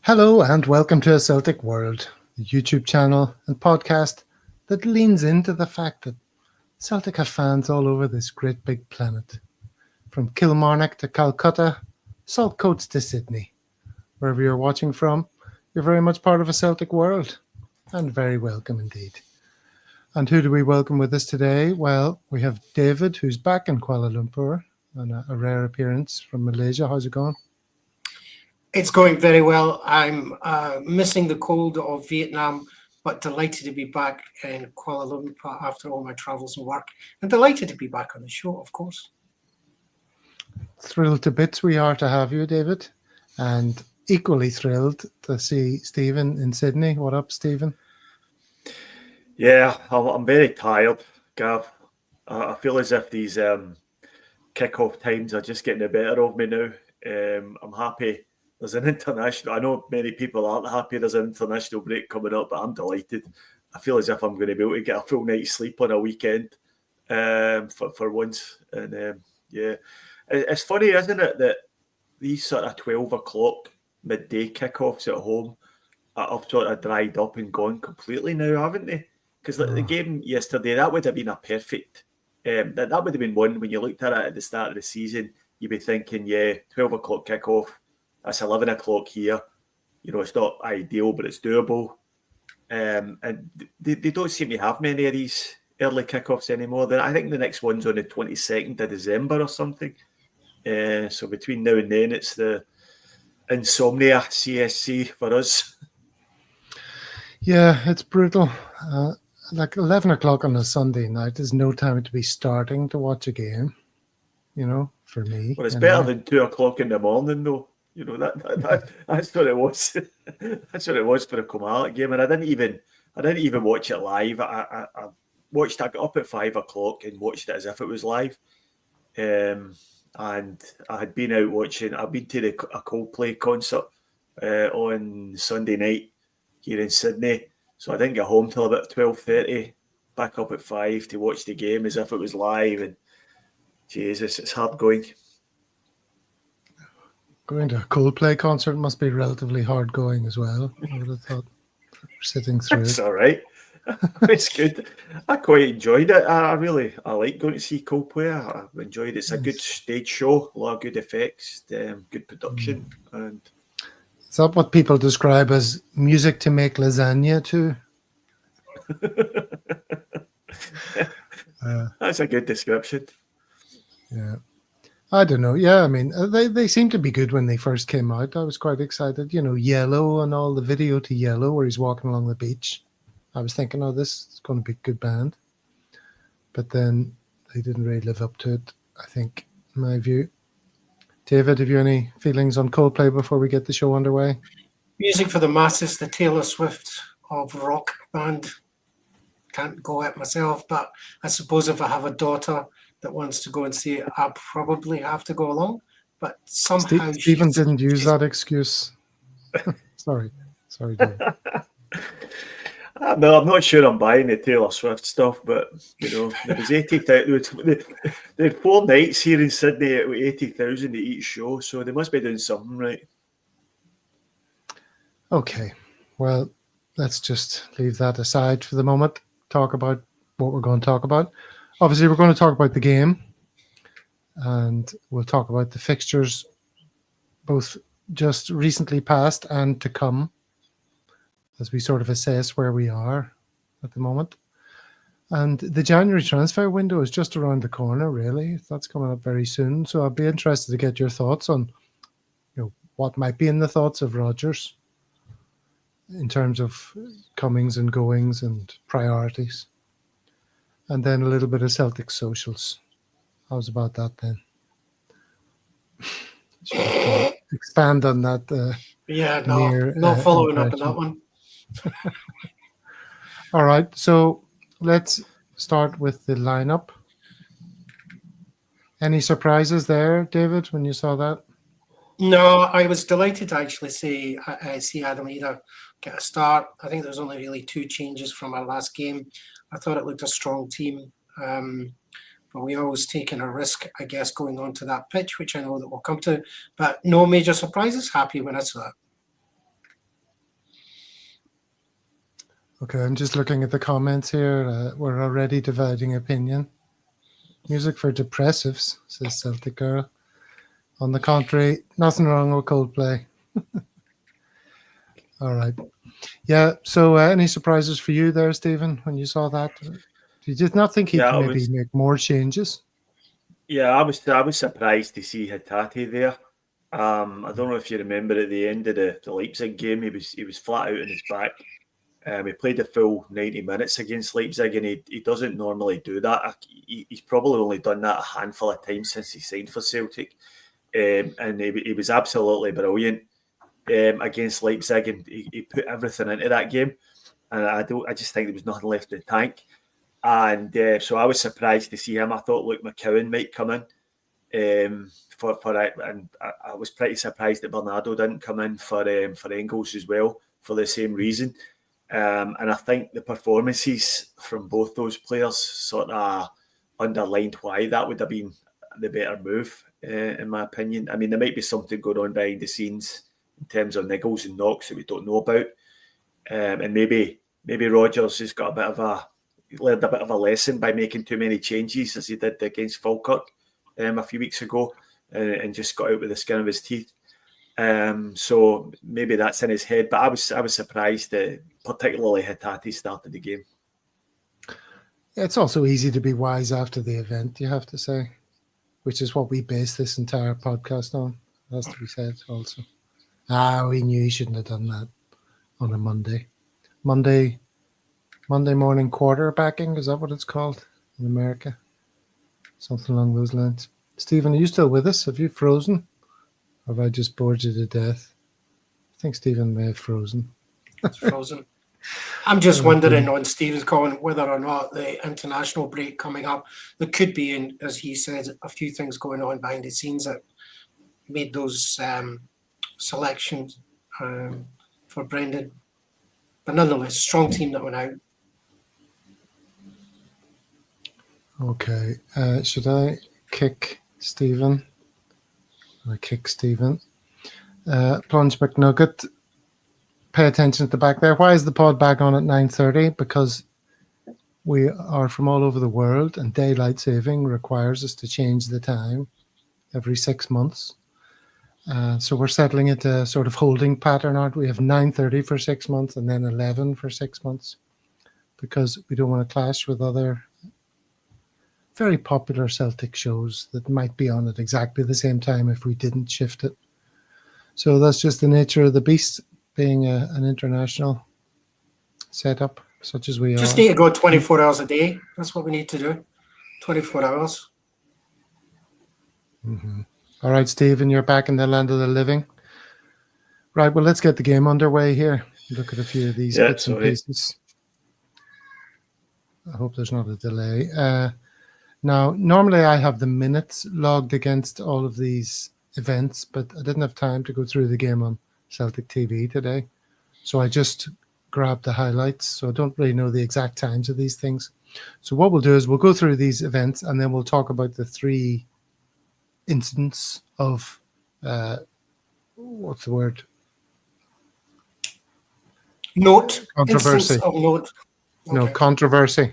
Hello and welcome to A Celtic World, the YouTube channel and podcast that leans into the fact that Celtic have fans all over this great big planet. From Kilmarnock to Calcutta, Saltcoats to Sydney. Wherever you're watching from, you're very much part of A Celtic World, and very welcome indeed. And who do we welcome with us today? Well, we have David, who's back in Kuala Lumpur, on a rare appearance from Malaysia. How's it going? It's going very well. I'm missing the cold of Vietnam, but delighted to be back in Kuala Lumpur after all my travels and work, and delighted to be back on the show, of course. Thrilled to bits we are to have you, David, and equally thrilled to see Stephen in Sydney. What up, Stephen? Yeah, I'm very tired, Gav. I feel as if these kick-off times are just getting the better of me now. I'm happy. There's an international. I know many people aren't happy there's an international break coming up, but I'm delighted. I feel as if I'm going to be able to get a full night's sleep on a weekend for once. And yeah, it's funny, isn't it, that these sort of 12 o'clock midday kickoffs at home have sort of dried up and gone completely now, haven't they? Because the game yesterday, that would have been a perfect. That would have been one when you looked at it at the start of the season. You'd be thinking, yeah, 12 o'clock kickoff. That's 11 o'clock here. You know, it's not ideal, but it's doable. And they don't seem to have many of these early kickoffs anymore. I think the next one's on the 22nd of December or something. So between now and then, it's the insomnia CSC for us. Yeah, it's brutal. Like 11 o'clock on a Sunday night is no time to be starting to watch a game, you know, for me. Well, it's better than 2 o'clock in the morning, though. You know, that's what it was. That's what it was for the Kilmarnock game. And I didn't even watch it live. I got up at 5 o'clock and watched it as if it was live. And I had been out watching. I've been to a Coldplay concert on Sunday night here in Sydney. So I didn't get home till about 12:30. Back up at 5 to watch the game as if it was live. And Jesus, it's hard going. Going to a Coldplay concert must be relatively hard going as well. I would have thought, sitting through It's all right. It's good. I quite enjoyed it. I like going to see Coldplay. I enjoyed it. It's a good stage show, a lot of good effects, good production. And is that what people describe as music to make lasagna to? That's a good description. Yeah. I don't know. Yeah, I mean, they seemed to be good when they first came out. I was quite excited. You know, Yellow and all the video to Yellow where he's walking along the beach. I was thinking, oh, this is going to be a good band. But then they didn't really live up to it, I think, in my view. David, have you any feelings on Coldplay before we get the show underway? Music for the masses, the Taylor Swift of rock band. Can't go at myself, but I suppose if I have a daughter that wants to go and see it, I'll probably have to go along. But somehow Stephen didn't use that excuse. Sorry, David. No, I'm not sure I'm buying the Taylor Swift stuff, but you know, there was 80,000. They had 4 nights here in Sydney at 80,000 at each show, so they must be doing something right. Okay, well, let's just leave that aside for the moment. Talk about what we're going to talk about. Obviously, we're going to talk about the game, and we'll talk about the fixtures, both just recently passed and to come, as we sort of assess where we are at the moment. And the January transfer window is just around the corner, really. That's coming up very soon. So I'd be interested to get your thoughts on, you know, what might be in the thoughts of Rodgers in terms of comings and goings and priorities. And then a little bit of Celtic socials. How's about that then? Expand on that. No following up on that one. All right, so let's start with the lineup. Any surprises there, David, when you saw that? No, I was delighted to actually see Adam Ida get a start. I think there's only really 2 changes from our last game. I thought it looked a strong team, but we always taking a risk, I guess, going on to that pitch, which I know that we'll come to. But no major surprises. Happy when I saw it. Okay, I'm just looking at the comments here. We're already dividing opinion. Music for depressives, says Celtic Girl. On the contrary, nothing wrong with Coldplay. All right. Yeah, so any surprises for you there, Stephen, when you saw that? You did not think he'd Yeah, maybe make more changes? I was surprised to see Hatate there. I don't know if you remember at the end of the Leipzig game, he was flat out on his back. He played the full 90 minutes against Leipzig, and he doesn't normally do that. He's probably only done that a handful of times since he signed for Celtic, and he was absolutely brilliant against Leipzig, and he put everything into that game. And I just think there was nothing left in the tank. And so I was surprised to see him. I thought Luke McInnes might come in for it, and I was pretty surprised that Bernardo didn't come in for Engels as well for the same reason. And I think the performances from both those players sort of underlined why that would have been the better move, in my opinion. I mean, there might be something going on behind the scenes in terms of niggles and knocks that we don't know about, and maybe Rodgers has got learned a bit of a lesson by making too many changes as he did against Falkirk a few weeks ago, and just got out with the skin of his teeth. So maybe that's in his head, but I was surprised that particularly Hatate started the game. It's also easy to be wise after the event, you have to say, which is what we base this entire podcast on. It has to be said also. We knew he shouldn't have done that on a Monday morning quarterbacking, is that what it's called in America? Something along those lines. Stephen, are you still with us? Have you frozen? Or have I just bored you to death? I think Stephen may have frozen. It's frozen. I'm just wondering on Stephen's comment whether or not the international break coming up, there could be, as he said, a few things going on behind the scenes that made those selections for Brendan. But nonetheless, strong team that went out. Okay. Should I kick Stephen? I kick Stephen. Plunge McNugget. Pay attention at the back there. Why is the pod back on at 9:30? Because we are from all over the world, and daylight saving requires us to change the time every 6 months. So we're settling into a sort of holding pattern, aren't we? We have 9:30 for 6 months and then 11 for 6 months, because we don't want to clash with other very popular Celtic shows that might be on at exactly the same time if we didn't shift it. So that's just the nature of the beast, being an international setup such as we are. Just need to go 24 hours a day. That's what we need to do. 24 hours. Mm-hmm. All right, Stephen, you're back in the land of the living. Right, well, let's get the game underway here. Look at a few of these bits and pieces. I hope there's not a delay. Now, normally I have the minutes logged against all of these events, but I didn't have time to go through the game on Celtic TV today. So I just grabbed the highlights. So I don't really know the exact times of these things. So what we'll do is we'll go through these events and then we'll talk about the three incidents of, what's the word? Note. Controversy. Instance of note. Okay. No, controversy.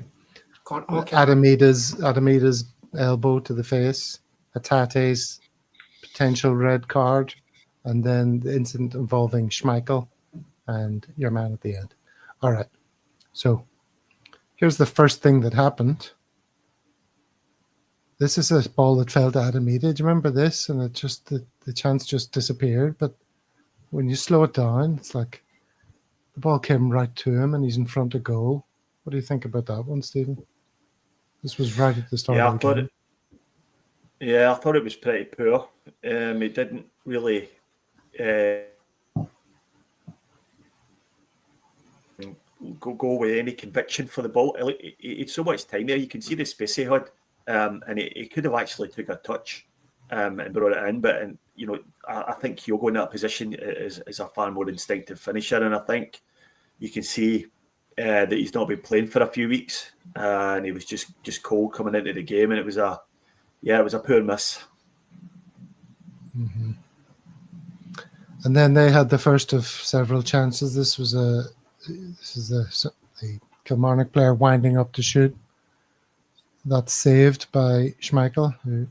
Okay. Adamida's elbow to the face, Hatate's potential red card, and then the incident involving Schmeichel and your man at the end. All right. So here's the first thing that happened. This is a ball that fell to Adamida. Do you remember this? And it just the chance just disappeared. But when you slow it down, it's like the ball came right to him and he's in front of goal. What do you think about that one, Stephen? This was right at the start of the game. I thought it was pretty poor. He didn't really go with any conviction for the ball. He had so much time there. You can see the space he had, and he could have actually took a touch and brought it in. But I think Kyogo in that position is a far more instinctive finisher, and I think you can see that he's not been playing for a few weeks, and he was just cold coming into the game, and it was a poor miss. Mm-hmm. And then they had the first of several chances. This is the the Kilmarnock player winding up to shoot. That's saved by Schmeichel, who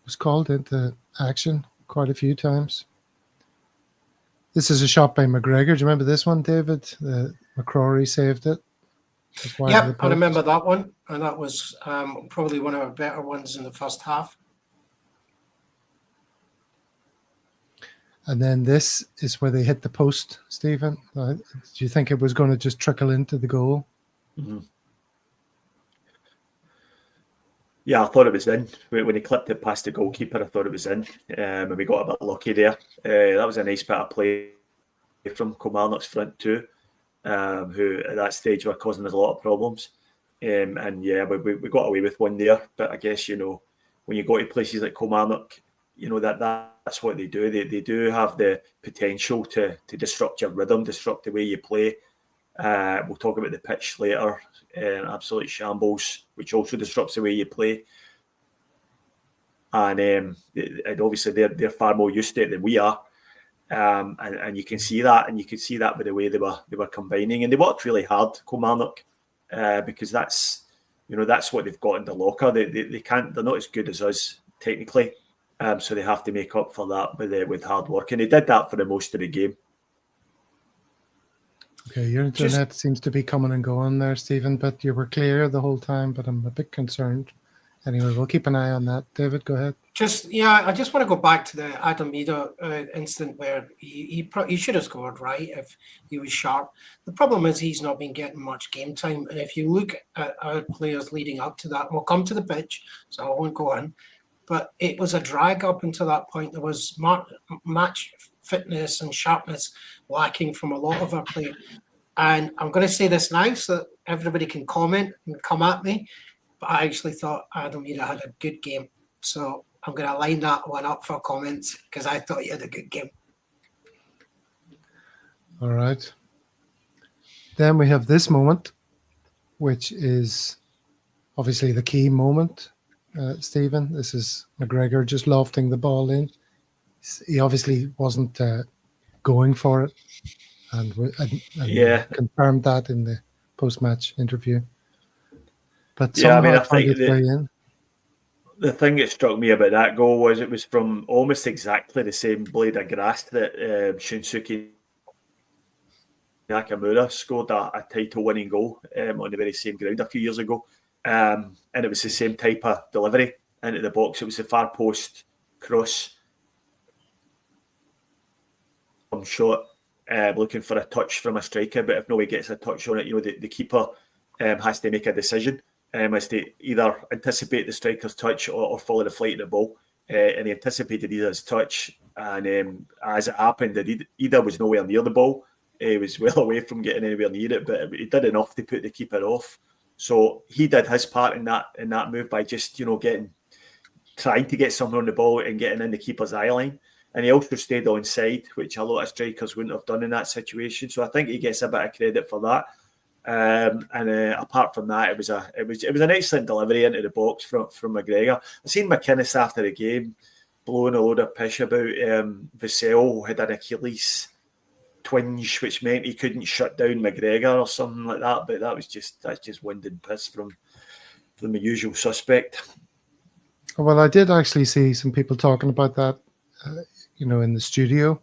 was called into action quite a few times. This is a shot by McGregor. Do you remember this one, David? McCrory saved it. Yep, I remember that one. And that was probably one of our better ones in the first half. And then this is where they hit the post, Stephen. Do you think it was going to just trickle into the goal? Mm-hmm. Yeah, I thought it was in. When he clipped it past the goalkeeper, I thought it was in. And we got a bit lucky there. That was a nice bit of play from Kilmarnock's front two, who at that stage were causing us a lot of problems. And yeah, we got away with one there. But I guess, when you go to places like Kilmarnock, that's what they do. They do have the potential to disrupt your rhythm, disrupt the way you play. We'll talk about the pitch later. Absolute shambles, which also disrupts the way you play. And obviously they're far more used to it than we are. And you can see that, and you can see that with the way they were combining, and they worked really hard, Kilmarnock, because that's what they've got in the locker. They're not as good as us technically, so they have to make up for that with hard work, and they did that for the most of the game. Okay, your internet seems to be coming and going there, Stephen, but you were clear the whole time, but I'm a bit concerned. Anyway, we'll keep an eye on that. David, go ahead. I just want to go back to the Adam Ida incident where he should have scored, right, if he was sharp. The problem is he's not been getting much game time. And if you look at our players leading up to that, we'll come to the pitch, so I won't go on. But it was a drag up until that point. There was match fitness and sharpness lacking from a lot of our players. And I'm going to say this now so that everybody can comment and come at me. But I actually thought Adam Ida had a good game. So I'm going to line that one up for comments because I thought he had a good game. All right. Then we have this moment, which is obviously the key moment, Stephen. This is McGregor just lofting the ball in. He obviously wasn't going for it. And confirmed that in the post-match interview. But I think the thing that struck me about that goal was it was from almost exactly the same blade of grass that Shunsuke Nakamura scored a title-winning goal on the very same ground a few years ago. And it was the same type of delivery into the box. It was the far post cross shot. Looking for a touch from a striker, but if nobody gets a touch on it, the keeper has to make a decision as to either anticipate the striker's touch or follow the flight of the ball. And he anticipated Ida's touch, and as it happened, Ida was nowhere near the ball. He was well away from getting anywhere near it, but he did enough to put the keeper off. So he did his part in that move by just trying to get someone on the ball and getting in the keeper's eye line. And he also stayed onside, which a lot of strikers wouldn't have done in that situation. So I think he gets a bit of credit for that. Apart from that, it was an excellent delivery into the box from McGregor. I seen McInnes after the game blowing a load of pish about Vassell had an Achilles twinge, which meant he couldn't shut down McGregor or something like that. But that's just wind and piss from the usual suspect. Well, I did actually see some people talking about that. In the studio,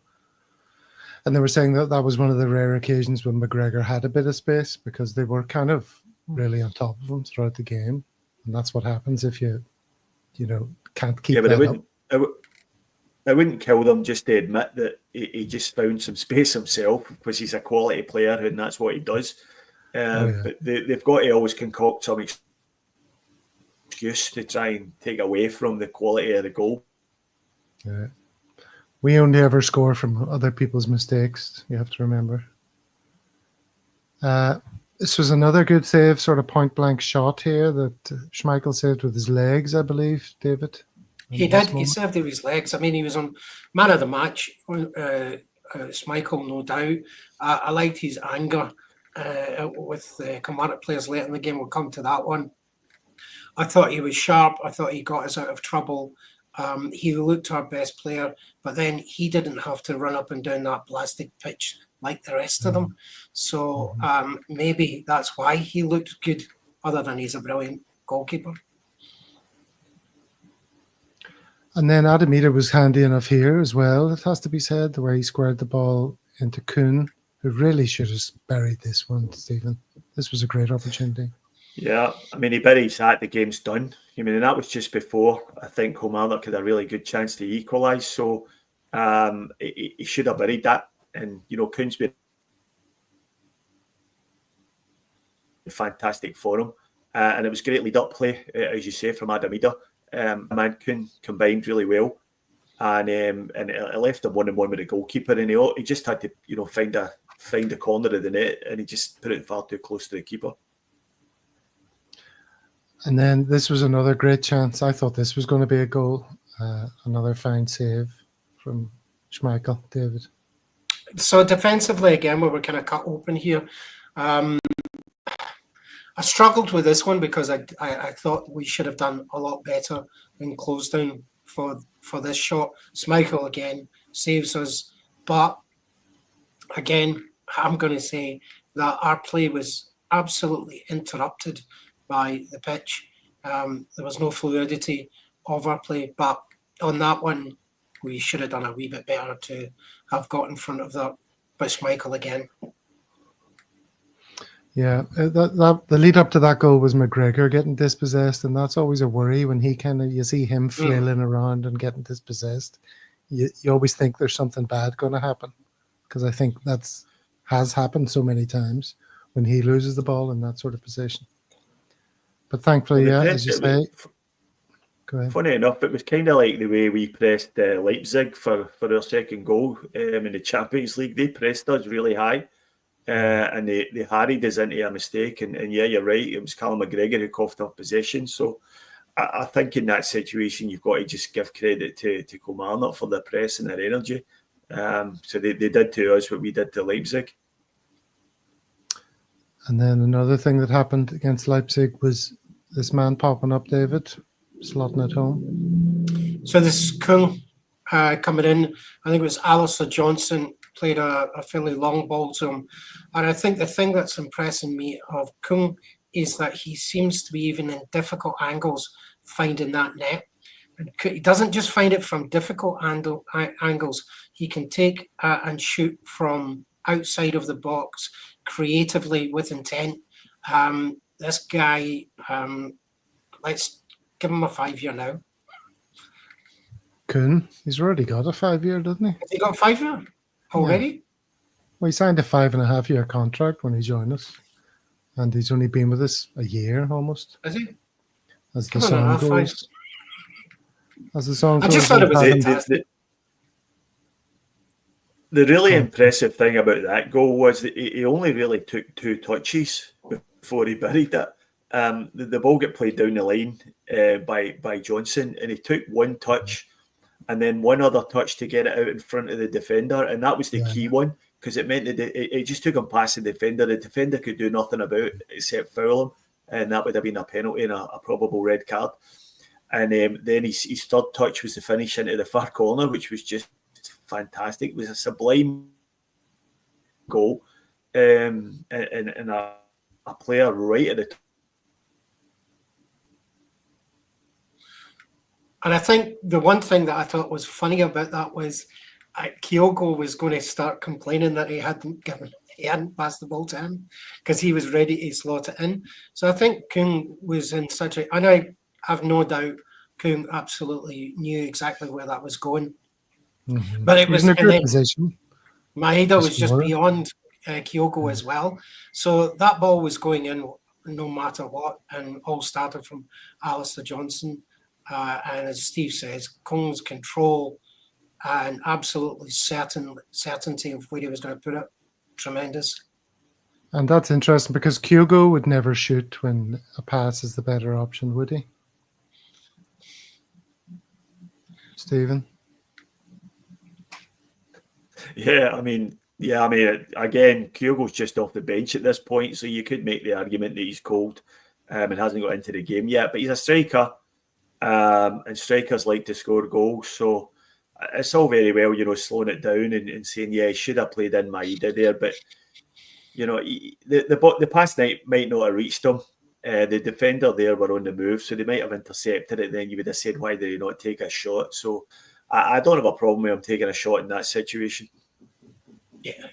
and they were saying that was one of the rare occasions when McGregor had a bit of space because they were kind of really on top of him throughout the game, and that's what happens if you can't keep that up. I wouldn't kill them just to admit that he just found some space himself because he's a quality player and that's what he does. But they've got to always concoct some excuse to try and take away from the quality of the goal. Yeah. We only ever score from other people's mistakes, you have to remember. This was another good save, sort of point-blank shot here that Schmeichel saved with his legs, I believe, David. He did. He saved with his legs. I mean, he was on man of the match, Schmeichel, no doubt. I liked his anger with the Kilmarnock players late in the game. We'll come to that one. I thought he was sharp. I thought he got us out of trouble. He looked our best player, but then he didn't have to run up and down that plastic pitch like the rest of them. So maybe that's why he looked good, other than he's a brilliant goalkeeper. And then Adamita was handy enough here as well, it has to be said, the way he squared the ball into Kuhn, who really should have buried this one, Stephen. This was a great opportunity. Yeah, I mean, he buries that, the game's done. I mean, and that was just before, I think, Kilmarnock had a really good chance to equalise. So he should have buried that. And, you know, Kuhn's been fantastic for him. And it was great lead-up play, as you say, from Adamita. Man, Kuhn combined really well. And it left him 1-on-1 with the goalkeeper. And he just had to, you know, find a corner of the net. And he just put it far too close to the keeper. And then this was another great chance. I thought this was going to be a goal. Another fine save from Schmeichel, David. So defensively, again, we were kind of cut open here. I struggled with this one because I thought we should have done a lot better in close down for this shot. Schmeichel, again, saves us. But, again, I'm going to say that our play was absolutely interrupted by the pitch. There was no fluidity of our play, but on that one, we should have done a wee bit better to have got in front of that. But Schmeichel again. Yeah, the lead up to that goal was McGregor getting dispossessed, and that's always a worry when you see him flailing around and getting dispossessed. You always think there's something bad going to happen, because I think has happened so many times when he loses the ball in that sort of position. But thankfully, as you say, go ahead. Funny enough, it was kind of like the way we pressed Leipzig for our second goal in the Champions League. They pressed us really high, and they harried us into a mistake. And yeah, you're right, it was Callum McGregor who coughed up possession. So I think in that situation, you've got to just give credit to Kilmarnock for their press and their energy. So they did to us what we did to Leipzig. And then another thing that happened against Leipzig was this man popping up, David, slotting it home. So this Kung coming in, I think it was Alistair Johnson played a fairly long ball to him. And I think the thing that's impressing me of Kung is that he seems to be, even in difficult angles, finding that net. And he doesn't just find it from difficult angles. He can take and shoot from outside of the box creatively with intent. This guy, let's give him a 5-year now. Kuhn, he's already got a 5-year, doesn't he? Has he got 5-year already? Yeah. Well, he signed a 5.5-year contract when he joined us, and he's only been with us a year almost. Is he? As the song goes. As the song goes. I just thought it was fantastic. The really impressive thing about that goal was that he only really took 2 touches before he buried it. The ball got played down the line by Johnson, and he took 1 touch and then 1 other touch to get it out in front of the defender, and that was the key one, because it meant that it just took him past the defender. The defender could do nothing about it except foul him, and that would have been a penalty and a probable red card. And then his third touch was the finish into the far corner, which was just fantastic. It was a sublime goal, and a player right at the top. And I think the one thing that I thought was funny about that was Kyogo was going to start complaining that he hadn't passed the ball to him because he was ready to slot it in. So I think Kung was in such a, and I have no doubt Kung absolutely knew exactly where that was going. Mm-hmm. But it was in a good position. Maeda was just beyond Kyogo as well. So that ball was going in no matter what, and all started from Alistair Johnson. And as Steve says, Kung's control and absolutely certainty of where he was going to put it, tremendous. And that's interesting because Kyogo would never shoot when a pass is the better option, would he? Stephen? Yeah, I mean, again, Kyogo's just off the bench at this point, so you could make the argument that he's cold and hasn't got into the game yet, but he's a striker. and strikers like to score goals. So it's all very well, slowing it down and saying, yeah, he should have played in Maeda there, but the pass might not have reached him. The defender there were on the move, so they might have intercepted it. Then you would have said, why did he not take a shot? So I don't have a problem with him taking a shot in that situation. Yeah.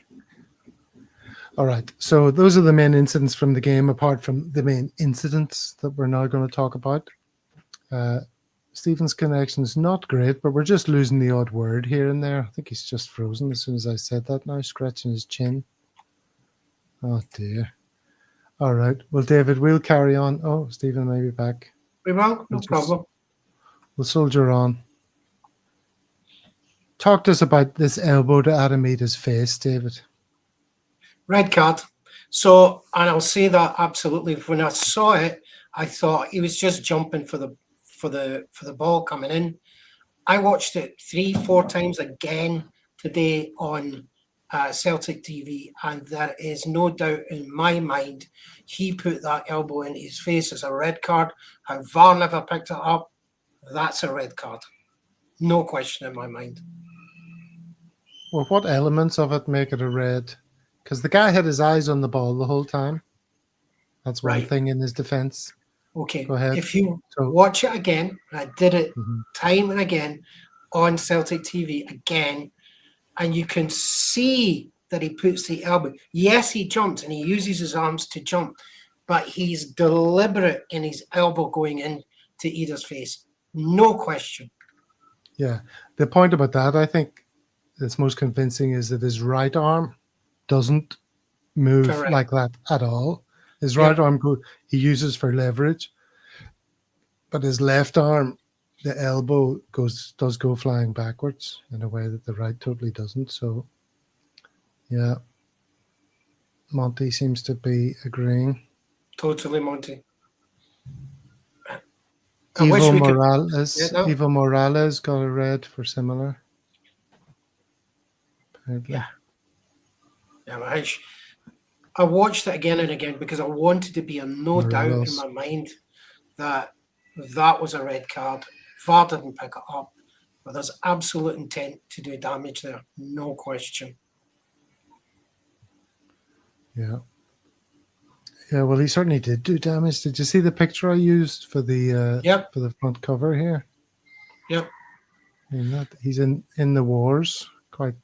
All right. So those are the main incidents from the game, apart from the main incidents that we're now going to talk about. Stephen's connection is not great, but we're just losing the odd word here and there. I think he's just frozen as soon as I said that now, scratching his chin. Oh, dear. All right. Well, David, we'll carry on. Oh, Stephen may be back. We will, no problem. We'll soldier on. Talk to us about this elbow to Adamita's face, David. Red card. So, and I'll say that absolutely. When I saw it, I thought he was just jumping for the ball coming in. I watched it 3-4 times again today on Celtic TV, and there is no doubt in my mind he put that elbow in his face as a red card. How VAR never picked it up, that's a red card. No question in my mind. Well, what elements of it make it a red? Because the guy had his eyes on the ball the whole time. That's one thing in his defence. Okay. Go ahead. If you watch it again, I did it time and again on Celtic TV again, and you can see that he puts the elbow. Yes, he jumps and he uses his arms to jump, but he's deliberate in his elbow going into Ida's face. No question. Yeah. The point about that, I think, that's most convincing is that his right arm doesn't move like that at all. His right arm he uses for leverage, but his left arm, the elbow does go flying backwards in a way that the right totally doesn't. So, yeah, Monty seems to be agreeing. Totally, Monty. Evo Morales got a red for similar. Apparently. Yeah, I watched it again and again because I wanted to be in no doubt in my mind that was a red card. VAR didn't pick it up, but there's absolute intent to do damage there. No question. Yeah. Yeah, well, he certainly did do damage. Did you see the picture I used for the front cover here? Yep. I mean, he's in the wars. Quite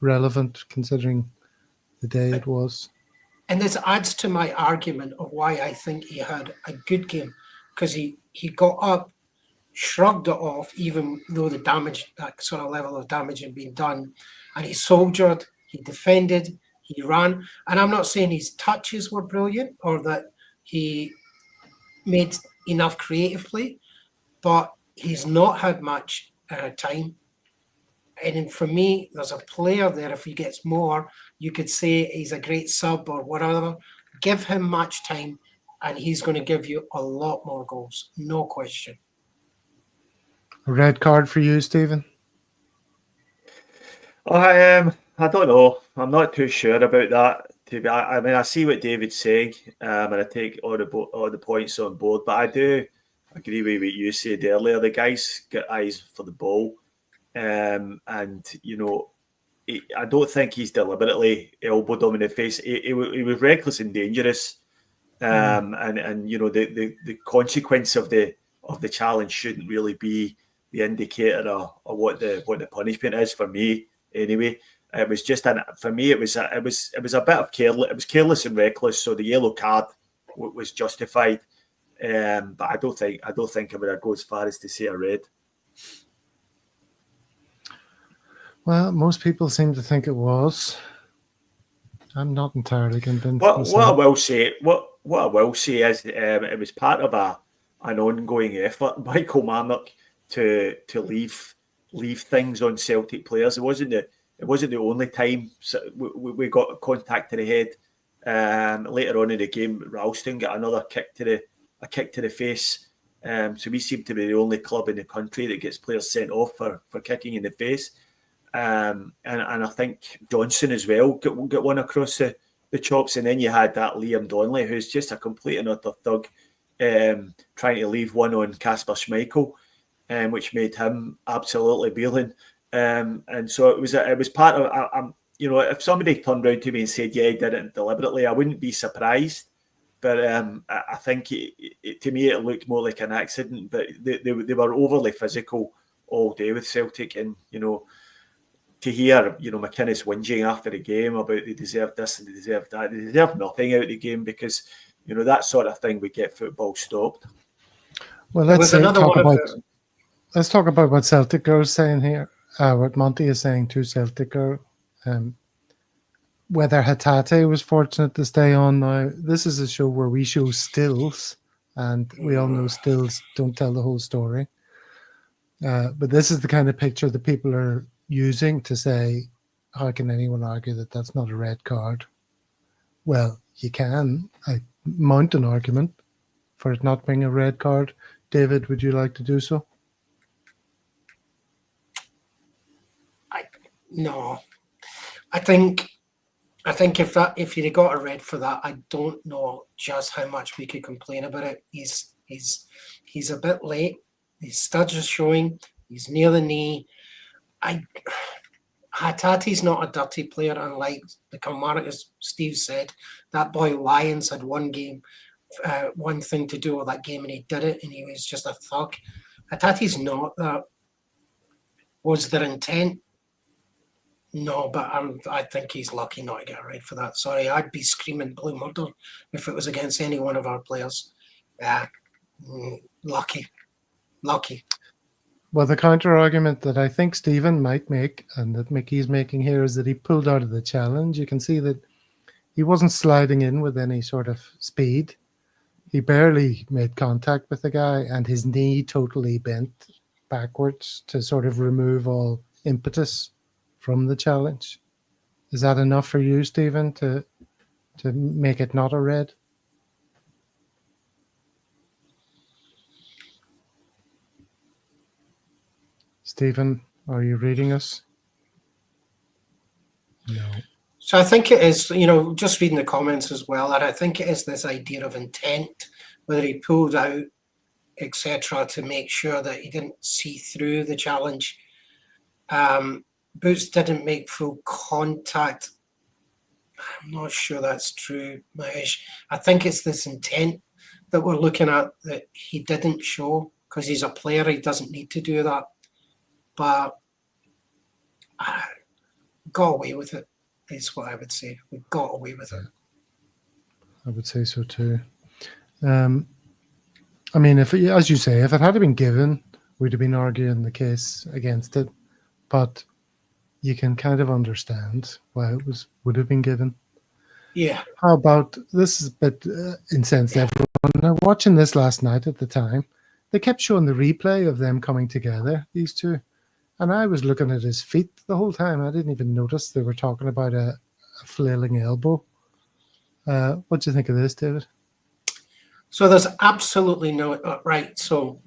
relevant considering the day it was. And this adds to my argument of why I think he had a good game, because he got up, shrugged it off, even though that sort of level of damage had been done, and he soldiered, he defended, he ran. And I'm not saying his touches were brilliant or that he made enough creative play, but he's not had much time. And for me, there's a player there, if he gets more, you could say he's a great sub or whatever. Give him much time, and he's going to give you a lot more goals. No question. A red card for you, Stephen? I don't know. I'm not too sure about that. I mean, I see what David's saying, and I take all the points on board, but I do agree with what you said earlier. The guy's got eyes for the ball. And I don't think he's deliberately elbowed him in the face. He was reckless and dangerous, and the consequence of the challenge shouldn't really be the indicator of what the punishment is for me. Anyway, it was just for me. It was a bit of careless. It was careless and reckless. So the yellow card was justified, but I don't think I would go as far as to say a red. Well, most people seem to think it was. I'm not entirely convinced. What I will say is it was part of an ongoing effort by Kilmarnock to leave things on Celtic players. It wasn't the only time we got contact to the head. Later on in the game, Ralston got another kick to the face. So we seem to be the only club in the country that gets players sent off for kicking in the face. And I think Johnson as well got one across the chops, and then you had that Liam Donnelly, who's just a complete and utter thug, trying to leave one on Kasper Schmeichel, which made him absolutely boiling. And so it was part of, if somebody turned around to me and said, yeah, he did it deliberately, I wouldn't be surprised. But I think to me it looked more like an accident. But they were overly physical all day with Celtic, and to hear McInnes whinging after the game about they deserve this and they deserve that, they deserve nothing out of the game, because that sort of thing would get football stopped. Well, let's talk about what Celtic Girl is saying here. What Monty is saying to Celtic Girl. Whether Hatate was fortunate to stay on now. This is a show where we show stills, and we all know stills don't tell the whole story. But this is the kind of picture that people are using to say, how can anyone argue that that's not a red card? Well, you can. I mount an argument for it not being a red card. David, would you like to do so? No. I think if he'd got a red for that, I don't know just how much we could complain about it. He's a bit late. His studs are showing. He's near the knee. Hatate's not a dirty player, unlike the Kilmarnock, as Steve said. That boy Lyons had one thing to do with that game, and he did it, and he was just a thug. Hatate's not that. Was their intent? No, but I think he's lucky not to get a red for that. Sorry, I'd be screaming blue murder if it was against any one of our players. Lucky. Well, the counter argument that I think Stephen might make, and that Mickey's making here, is that he pulled out of the challenge. You can see that he wasn't sliding in with any sort of speed. He barely made contact with the guy, and his knee totally bent backwards to sort of remove all impetus from the challenge. Is that enough for you, Stephen, to make it not a red? Stephen, are you reading us? No. So I think it is, just reading the comments as well, and I think it is this idea of intent, whether he pulled out, etc., to make sure that he didn't see through the challenge. Boots didn't make full contact. I'm not sure that's true, Mahesh. I think it's this intent that we're looking at that he didn't show, because he's a player. He doesn't need to do that. But got away with it, is what I would say. We got away with it. I would say so too. I mean, as you say, if it had been given, we'd have been arguing the case against it. But you can kind of understand why it would have been given. Yeah. How about, this is a bit incensed everyone. Now, watching this last night at the time, they kept showing the replay of them coming together, these two. And I was looking at his feet the whole time. I didn't even notice they were talking about a flailing elbow. What do you think of this, David? So there's absolutely no... right, so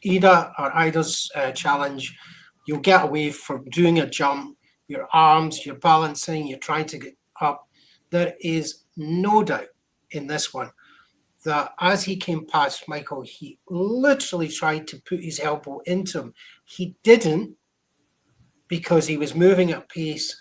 Ida's challenge, you'll get away from doing a jump, your arms, you're balancing, you're trying to get up. There is no doubt in this one that as he came past Michael, he literally tried to put his elbow into him. He didn't, because he was moving at pace,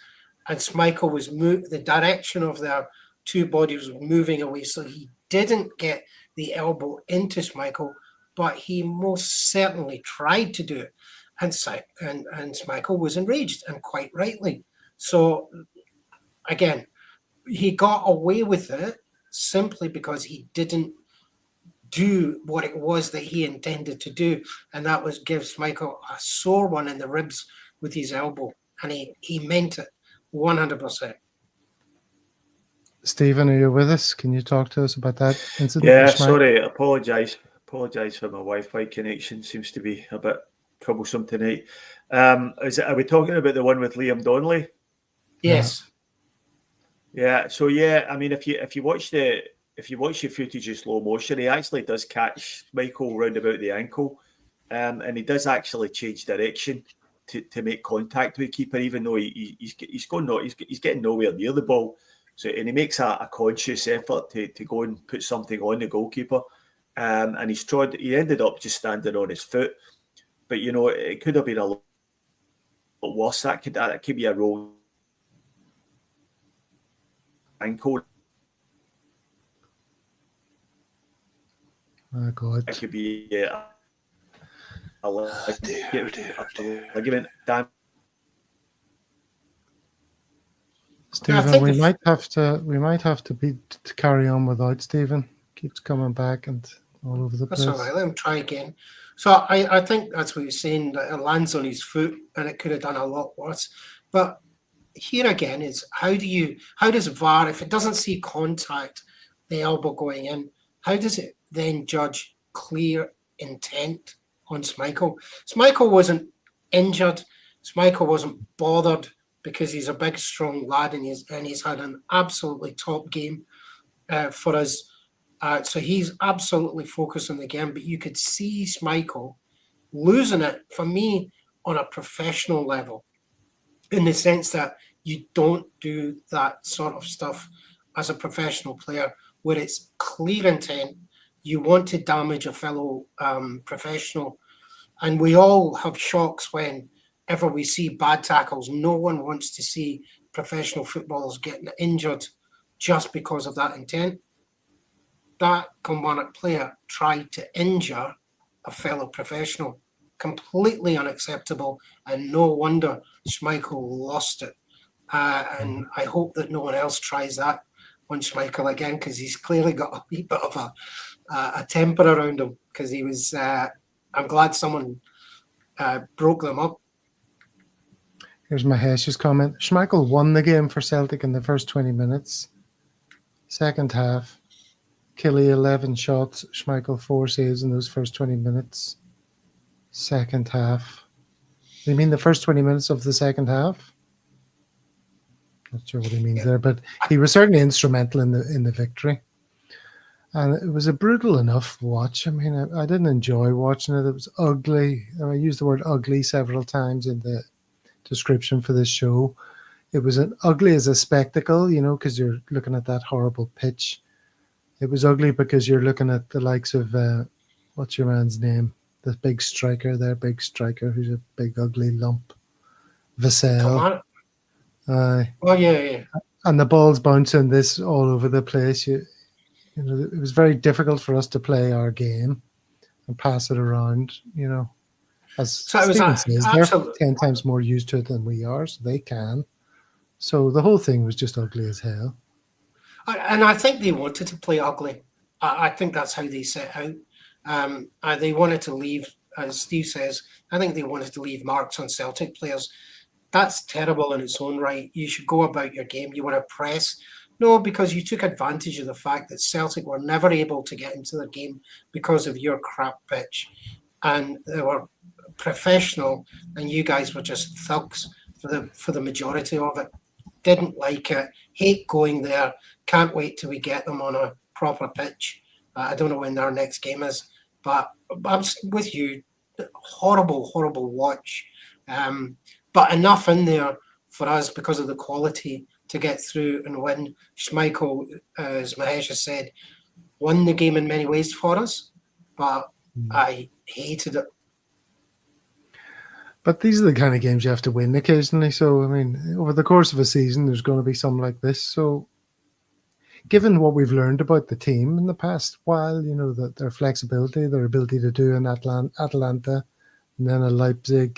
and Schmeichel was the direction of their two bodies was moving away, so he didn't get the elbow into Schmeichel, but he most certainly tried to do it. And Schmeichel was enraged, and quite rightly. So, again, he got away with it simply because he didn't do what it was that he intended to do, and that was give Schmeichel a sore one in the ribs with his elbow, and he meant it 100%. Stephen, are you with us? Can you talk to us about that incident? Yeah, sorry, apologise for my Wi-Fi connection. Seems to be a bit troublesome tonight. Are we talking about the one with Liam Donnelly? Yes. Yeah. So yeah, I mean, if you watch the footage in slow motion, he actually does catch Michael round about the ankle, and he does actually change direction to make contact with the keeper, even though he's getting nowhere near the ball. So, and he makes a conscious effort to go and put something on the goalkeeper. and he ended up just standing on his foot. But, it could have been a lot worse. That could be a roll ankle. Oh, God. It could be a ligament damage. Stephen, we might have to carry on without Stephen. Keeps coming back and all over the place. That's all right. Let him try again. So I think that's what he's saying, that it lands on his foot and it could have done a lot worse. But here again is how does VAR, if it doesn't see contact, the elbow going in, how does it then judge clear intent on Schmeichel? Schmeichel wasn't injured. Schmeichel wasn't bothered because he's a big, strong lad and he's had an absolutely top game for us. So he's absolutely focused on the game, but you could see Schmeichel losing it, for me, on a professional level, in the sense that you don't do that sort of stuff as a professional player, where it's clear intent, you want to damage a fellow professional. And we all have shocks whenever we see bad tackles. No one wants to see professional footballers getting injured just because of that intent. That Kilmarnock player tried to injure a fellow professional. Completely unacceptable, and no wonder Schmeichel lost it. And I hope that no one else tries that on Schmeichel again, because he's clearly got a wee bit of a temper around him, because he was... I'm glad someone broke them up. Here's Mahesh's comment. Schmeichel won the game for Celtic in the first 20 minutes. Second half, Killy 11 shots, Schmeichel 4 saves in those first 20 minutes. Second half. You mean the first 20 minutes of the second half? Not sure what he means there, but he was certainly instrumental in the victory. And it was a brutal enough watch. I mean, I didn't enjoy watching it. It was ugly. I used the word ugly several times in the description for this show. It was ugly as a spectacle, because you're looking at that horrible pitch. It was ugly because you're looking at the likes of, what's your man's name? The big striker who's a big ugly lump. Vassell. Oh, yeah. And the ball's bouncing this all over the place. It was very difficult for us to play our game and pass it around, As Stephen says, they're 10 times more used to it than we are, so they can. So the whole thing was just ugly as hell. And I think they wanted to play ugly. I think that's how they set out. They wanted to leave, as Steve says, I think they wanted to leave marks on Celtic players. That's terrible in its own right. You should go about your game. You want to press. No, because you took advantage of the fact that Celtic were never able to get into the game because of your crap pitch. And they were professional, and you guys were just thugs for the majority of it. Didn't like it. Hate going there. Can't wait till we get them on a proper pitch. I don't know when their next game is, but I'm with you. Horrible, horrible watch. But enough in there for us because of the quality to get through and win. Schmeichel, as Mahesh has said, won the game in many ways for us, but I hated it. But these are the kind of games you have to win occasionally. So, I mean, over the course of a season, there's going to be some like this. So, given what we've learned about the team in the past while, that their flexibility, their ability to do an Atalanta, and then a Leipzig,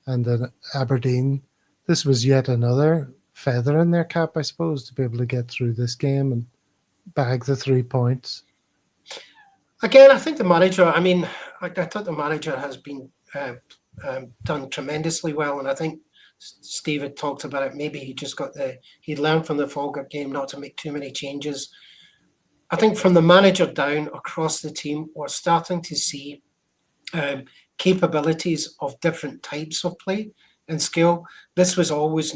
and then Aberdeen, this was yet another feather in their cap, I suppose, to be able to get through this game and bag the 3 points. Again, I think the manager, I thought the manager has been done tremendously well, and I think Steve had talked about it. Maybe he learned from the Falkirk game not to make too many changes. I think from the manager down across the team, we're starting to see capabilities of different types of play and skill. This was always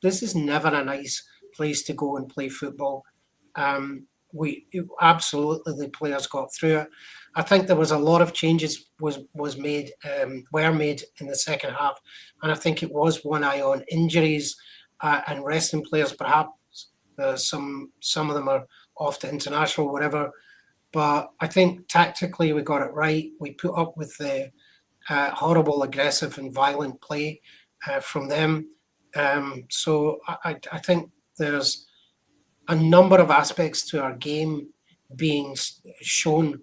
this is never a nice place to go and play football. Absolutely, the players got through it. I think there was a lot of changes were made in the second half, and I think it was one eye on injuries and resting players. Perhaps some of them are off to international, whatever. But I think tactically we got it right. We put up with the horrible, aggressive and violent play from them. So I think there's a number of aspects to our game being shown.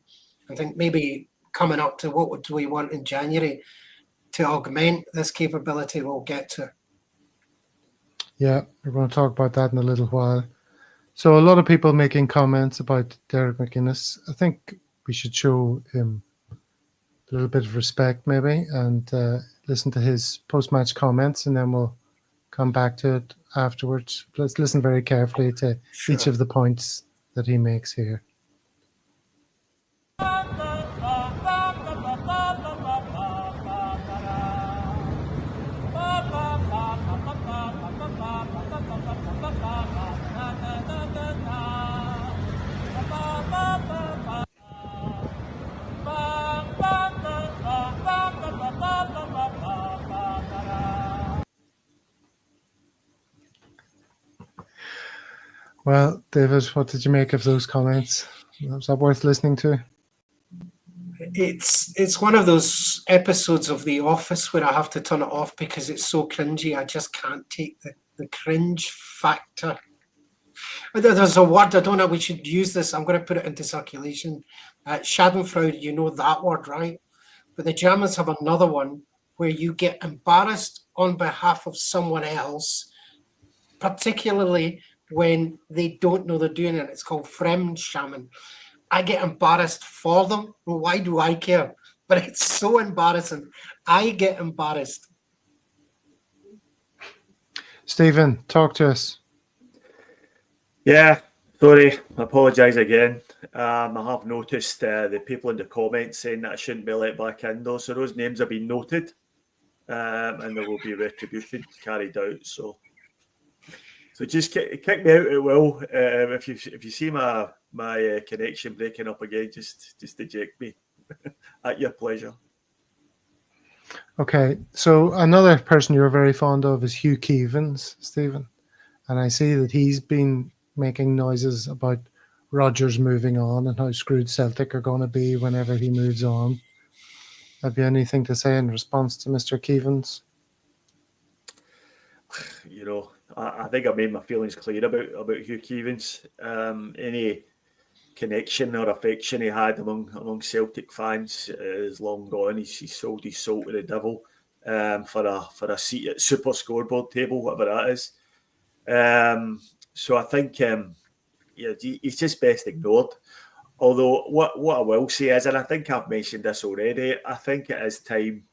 I think maybe coming up to what do we want in January to augment this capability, we'll get to. Yeah, we're going to talk about that in a little while. So a lot of people making comments about Derek McInnes. I think we should show him a little bit of respect maybe and listen to his post-match comments, and then we'll come back to it afterwards. Let's listen very carefully to each of the points that he makes here. Well, David, what did you make of those comments? Was that worth listening to? It's one of those episodes of The Office where I have to turn it off because it's so cringy. I just can't take the cringe factor. There's a word, I don't know, we should use this. I'm going to put it into circulation. Schadenfreude, you know that word, right? But the Germans have another one where you get embarrassed on behalf of someone else, particularly when they don't know they're doing it. It's called Fremdschämen. I get embarrassed for them. Well, why do I care? But it's so embarrassing. I get embarrassed. Stephen, talk to us. Yeah, sorry, I apologise again. I have noticed the people in the comments saying that I shouldn't be let back in though, so those names have been noted, and there will be retribution carried out. So just kick me out at will. If you see my connection breaking up again, just eject me at your pleasure. Okay, so another person you're very fond of is Hugh Keevins, Stephen, and I see that he's been making noises about Rodgers moving on and how screwed Celtic are going to be whenever he moves on. Have you anything to say in response to Mr. Keevins? You know, I think I made my feelings clear about Hugh Keevins. Any connection or affection he had among Celtic fans is long gone. He's sold his soul to the devil for a seat at Super Scoreboard table, whatever that is. So I think he's just best ignored. Although what I will say is, and I think I've mentioned this already, I think it is time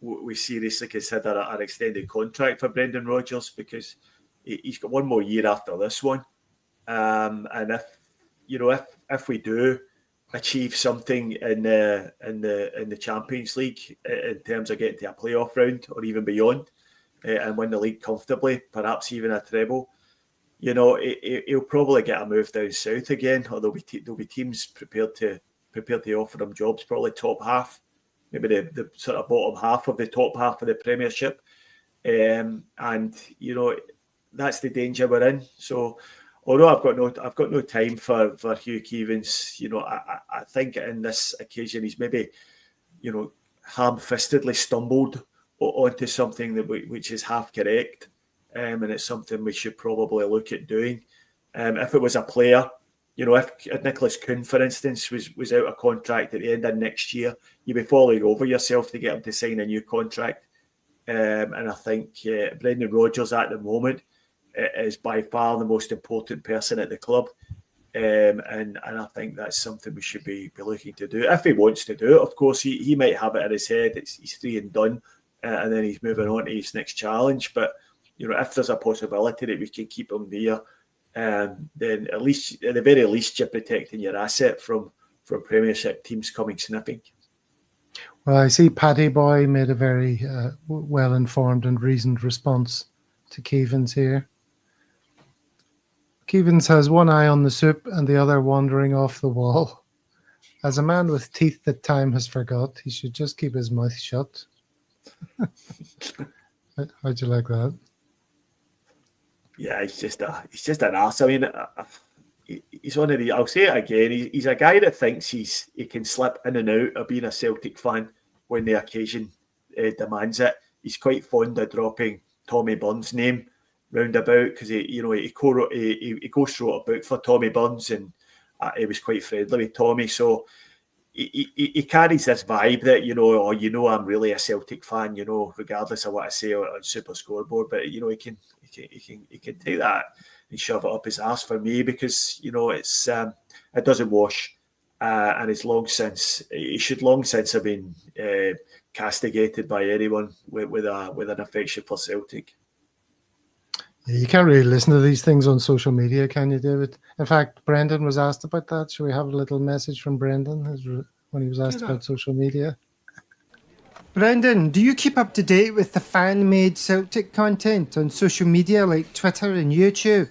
we seriously consider an extended contract for Brendan Rodgers, because he's got one more year after this one. And if we do achieve something in the Champions League in terms of getting to a playoff round or even beyond, and win the league comfortably, perhaps even a treble, he'll probably get a move down south again, or there'll be teams prepared to offer him jobs, probably top half, maybe the sort of bottom half of the top half of the Premiership, and that's the danger we're in. So, although I've got no time for Hugh Keevins, I think in this occasion he's maybe, ham-fistedly stumbled onto something which is half correct. And it's something we should probably look at doing. If it was a player, if Nicholas Kuhn, for instance, was out of contract at the end of next year, you'd be falling over yourself to get him to sign a new contract. And I think Brendan Rodgers at the moment is by far the most important person at the club. And I think that's something we should be looking to do. If he wants to do it, of course, he might have it in his head. He's 3 and done, and then he's moving on to his next challenge. But if there's a possibility that we can keep him there, then at the very least, you're protecting your asset from Premiership teams coming sniffing. Well, I see Paddy Boy made a very well-informed and reasoned response to Keevins here. Keevins has one eye on the soup and the other wandering off the wall. As a man with teeth that time has forgot, he should just keep his mouth shut. How'd you like that? Yeah, he's just an arse. I mean, he's one of the. I'll say it again. He's a guy that thinks he can slip in and out of being a Celtic fan when the occasion demands it. He's quite fond of dropping Tommy Burns' name roundabout because he ghost wrote a book for Tommy Burns, and he was quite friendly with Tommy. So he carries this vibe that I'm really a Celtic fan, regardless of what I say on Super Scoreboard. But he can take that and shove it up his arse for me because it's it doesn't wash, and he should long since have been castigated by anyone with an affection for Celtic. Yeah, you can't really listen to these things on social media, can you, David? In fact, Brendan was asked about that. Should we have a little message from Brendan when he was asked about social media? Brendan, do you keep up to date with the fan-made Celtic content on social media like Twitter and YouTube?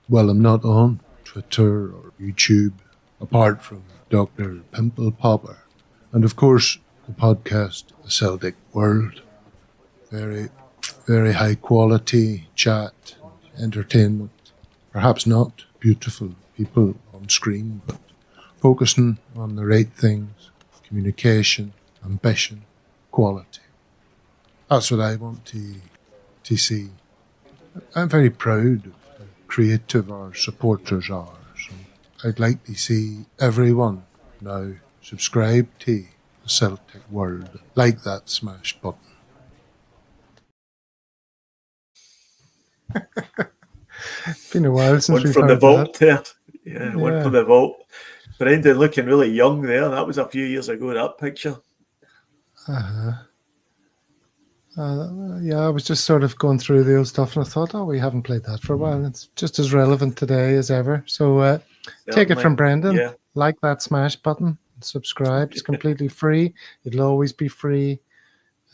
Well, I'm not on Twitter or YouTube, apart from Dr. Pimple Popper. And of course, the podcast, The Celtic World. Very, very high quality chat, entertainment. Perhaps not beautiful people on screen, but focusing on the right things, communication, ambition, quality. That's what I want to see. I'm very proud of how creative our supporters are, so I'd like to see everyone now subscribe to the Celtic World, like that smash button. It's been a while since One we've from the heard vault that. there. Yeah, one from the vault. Brendan looking really young there. That was a few years ago, that picture. Yeah, I was just sort of going through the old stuff and I thought, we haven't played that for a while. It's just as relevant today as ever. So take it from Brendan. Yeah. Like that smash button. Subscribe. It's completely free. It'll always be free.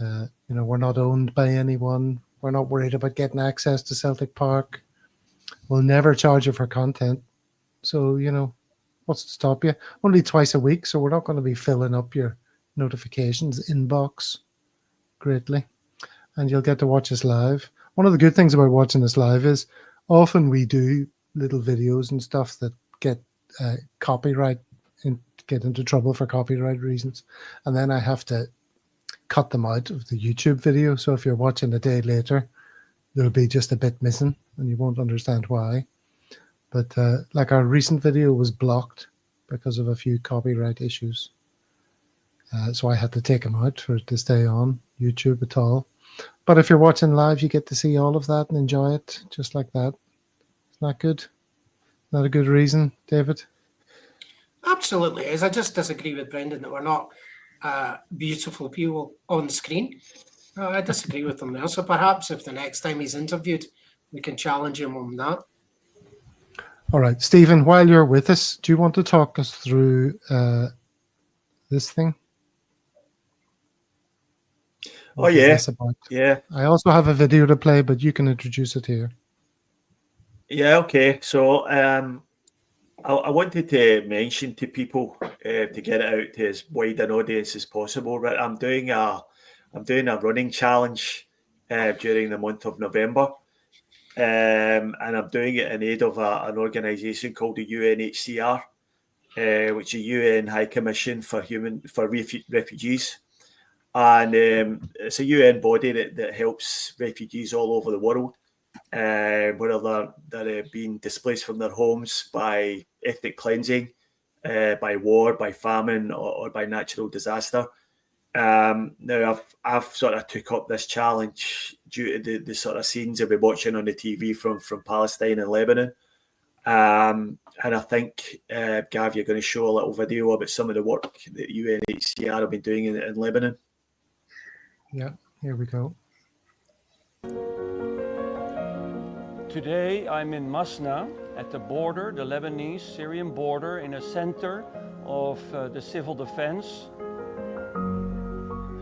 We're not owned by anyone. We're not worried about getting access to Celtic Park. We'll never charge you for content. So, what's to stop you? Only twice a week, so we're not going to be filling up your notifications inbox greatly. And you'll get to watch us live. One of the good things about watching us live is often we do little videos and stuff that get copyright and get into trouble for copyright reasons. And then I have to cut them out of the YouTube video. So if you're watching a day later, there'll be just a bit missing and you won't understand why. But like our recent video was blocked because of a few copyright issues. So I had to take them out for it to stay on YouTube at all. But if you're watching live, you get to see all of that and enjoy it just like that. Isn't that good? Not a good reason, David? Absolutely is. I just disagree with Brendan that we're not beautiful people on screen. I disagree with him there. So perhaps if the next time he's interviewed, we can challenge him on that. All right, Stephen, while you're with us, do you want to talk us through this thing? Oh, yeah. Yeah. I also have a video to play, but you can introduce it here. Yeah, okay. So I wanted to mention to people to get it out to as wide an audience as possible. Right, I'm doing a running challenge during the month of November, and I'm doing it in aid of an organisation called the UNHCR, which is UN High Commission for Refugees. And it's a UN body that helps refugees all over the world, whether they're being displaced from their homes by ethnic cleansing, by war, by famine, or by natural disaster. Now, I've sort of took up this challenge due to the sort of scenes I've been watching on the TV from Palestine and Lebanon. And I think, Gav, you're going to show a little video about some of the work that UNHCR have been doing in Lebanon. Yeah, here we go. Today I'm in Masna at the border, the Lebanese-Syrian border, in a center of the civil defense.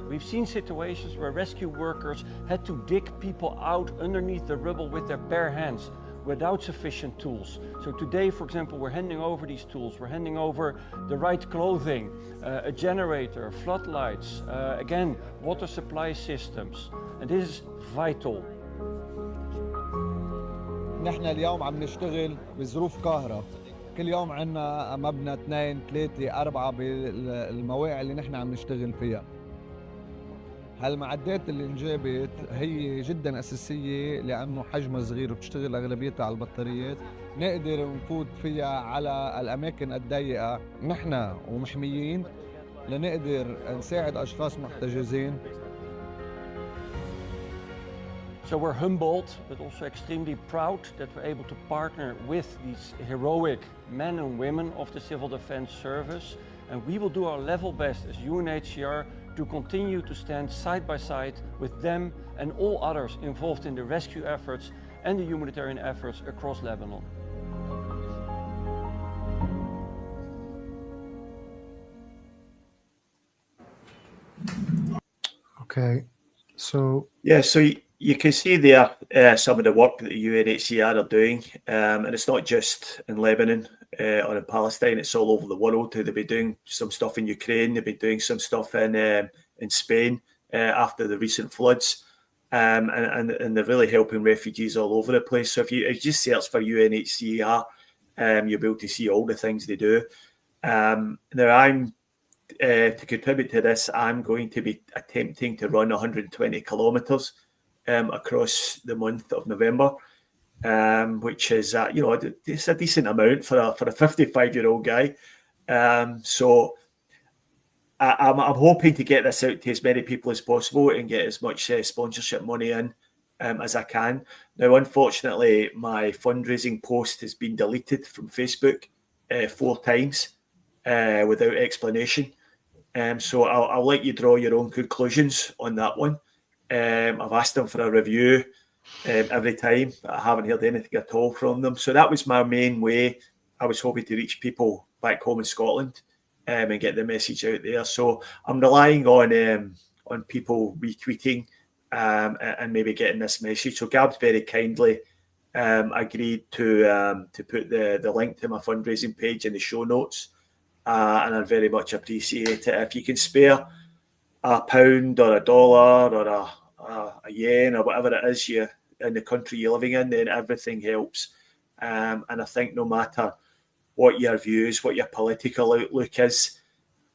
We've seen situations where rescue workers had to dig people out underneath the rubble with their bare hands without sufficient tools. So today, for example, we're handing over these tools. We're handing over the right clothing, a generator, floodlights, again, water supply systems. And this is vital. نحن اليوم عم نشتغل بظروف قاهرة، كل يوم عنا مبنى 2 3 4 بالمواقع اللي نحن عم نشتغل فيها. هالمعدات اللي انجابت هي جدا أساسية لأنه حجمها صغير وبتشتغل أغلبيتها على البطاريات، نقدر نفوت فيها على الأماكن الضيقة نحن ومحميين لنقدر نساعد أشخاص محتجزين. So we're humbled, but also extremely proud that we're able to partner with these heroic men and women of the Civil Defense Service. And we will do our level best as UNHCR to continue to stand side by side with them and all others involved in the rescue efforts and the humanitarian efforts across Lebanon. Okay, so Yeah, so you can see there some of the work that the UNHCR are doing, and it's not just in Lebanon or in Palestine, it's all over the world. They've been doing some stuff in Ukraine, they've been doing some stuff in Spain after the recent floods, and they're really helping refugees all over the place. So if you just search for UNHCR, you'll be able to see all the things they do. Now I'm to contribute to this, I'm going to be attempting to run 120 kilometres across the month of November, which is it's a decent amount for a 55-year-old guy. So I'm hoping to get this out to as many people as possible and get as much sponsorship money in as I can. Now, unfortunately, my fundraising post has been deleted from Facebook 4 times without explanation. So I'll let you draw your own conclusions on that one. I've asked them for a review every time, but I haven't heard anything at all from them. So that was my main way. I was hoping to reach people back home in Scotland and get the message out there. So I'm relying on people retweeting and maybe getting this message. So Gab's very kindly agreed to put the link to my fundraising page in the show notes. And I very much appreciate it. If you can spare £1 or $1 or a yen or whatever it is you in the country you're living in, then everything helps. And I think no matter what your views, what your political outlook is,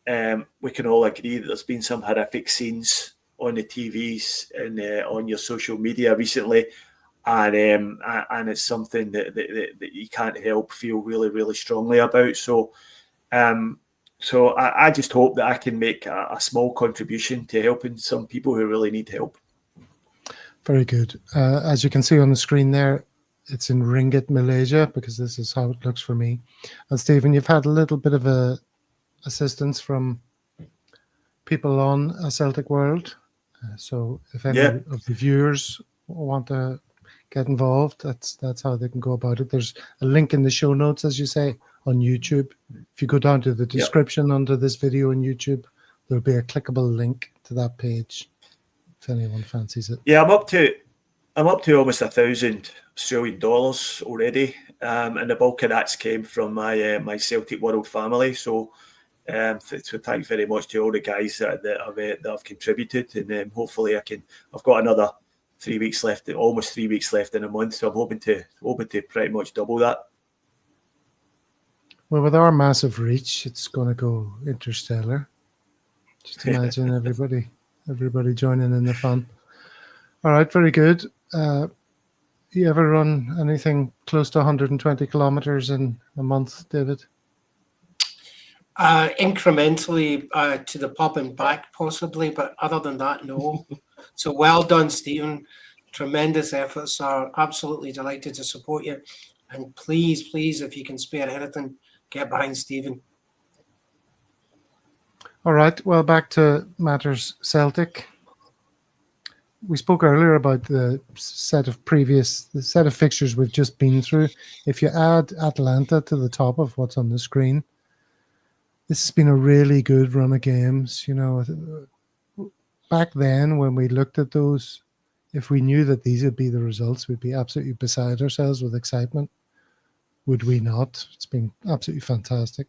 we can all agree that there's been some horrific scenes on the TVs and on your social media recently, and it's something that you can't help feel really, really strongly about. So I just hope that I can make a small contribution to helping some people who really need help. very good. As you can see on the screen there, it's in Ringgit Malaysia, because this is how it looks for me. And Stephen, you've had a little bit of assistance from people on A Celtic World. So if any of the viewers want to get involved, that's how they can go about it. There's a link in the show notes, as you say, on YouTube. If you go down to the description under this video on YouTube, there'll be a clickable link to that page if anyone fancies it. Yeah, I'm up to almost $1,000 Australian already, and the bulk of that's came from my Celtic World family. So thanks very much to all the guys that have contributed, and hopefully I've got another 3 weeks left, almost 3 weeks left in a month, so I'm hoping to pretty much double that. Well, with our massive reach, it's going to go interstellar. Just imagine everybody joining in the fun. All right, very good. You ever run anything close to 120 kilometers in a month, David? Incrementally to the pub and back, possibly, but other than that, no. So well done, Stephen. Tremendous efforts. Are absolutely delighted to support you. And please, if you can spare anything, get behind Stephen. All right. Well, back to matters Celtic. We spoke earlier about the set of fixtures we've just been through. If you add Atlanta to the top of what's on the screen, this has been a really good run of games. You know, back then when we looked at those, if we knew that these would be the results, we'd be absolutely beside ourselves with excitement. Would we not? It's been absolutely fantastic.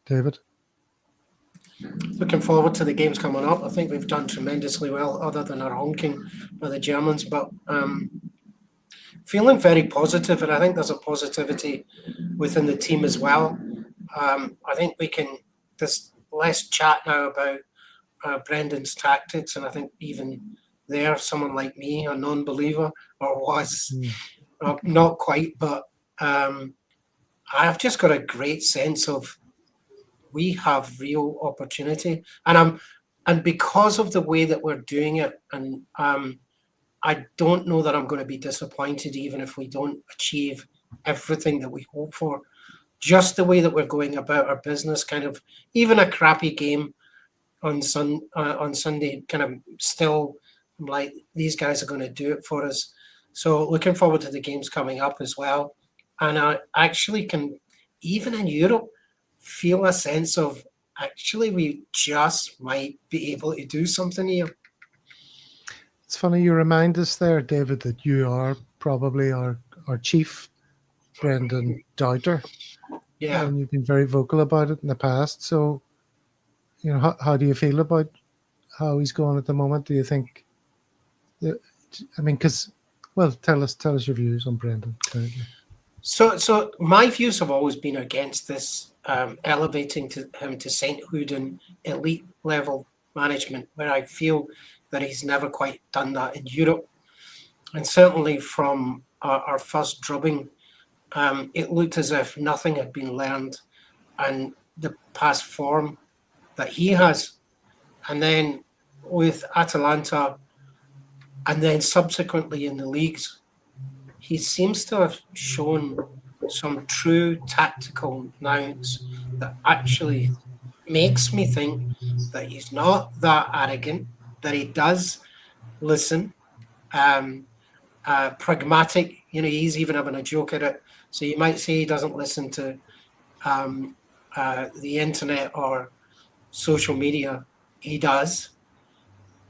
David? Looking forward to the games coming up. I think we've done tremendously well, other than our honking by the Germans. But feeling very positive, and I think there's a positivity within the team as well. I think there's less chat now about Brendan's tactics, and I think even there, someone like me, a non-believer, or was, not quite, but I've just got a great sense of we have real opportunity, and because of the way that we're doing it, and I don't know that I'm going to be disappointed even if we don't achieve everything that we hope for. Just the way that we're going about our business, kind of even a crappy game on Sunday, kind of still like these guys are going to do it for us. So looking forward to the games coming up as well. And I actually can, even in Europe, feel a sense of actually we just might be able to do something here. It's funny you remind us there, David, that you are probably our chief Brendan doubter. Yeah. And you've been very vocal about it in the past. So, you know, how do you feel about how he's going at the moment? Do you think, I mean, because, well, tell us your views on Brendan currently. So my views have always been against this elevating him to sainthood and elite level management, where I feel that he's never quite done that in Europe. And certainly from our first drubbing, it looked as if nothing had been learned, and the past form that he has. And then with Atalanta, and then subsequently in the leagues, he seems to have shown some true tactical nous that actually makes me think that he's not that arrogant, that he does listen, pragmatic. You know, he's even having a joke at it. So you might say he doesn't listen to the internet or social media. He does.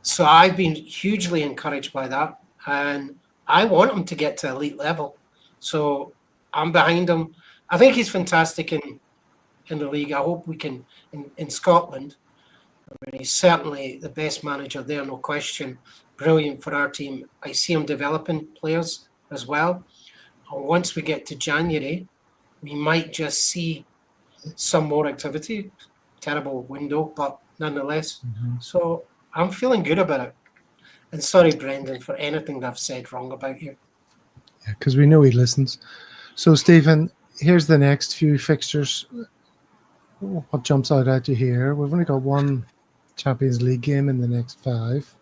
So I've been hugely encouraged by that, and I want him to get to elite level. So I'm behind him. I think he's fantastic in the league. I hope we can in Scotland. I mean, he's certainly the best manager there, no question. Brilliant for our team. I see him developing players as well. And once we get to January, we might just see some more activity. Terrible window, but nonetheless. So I'm feeling good about it. And sorry, Brendan, for anything that I've said wrong about you. Yeah, because we know he listens. So, Stephen, here's the next few fixtures. What jumps out at you here? We've only got one Champions League game in the next 5.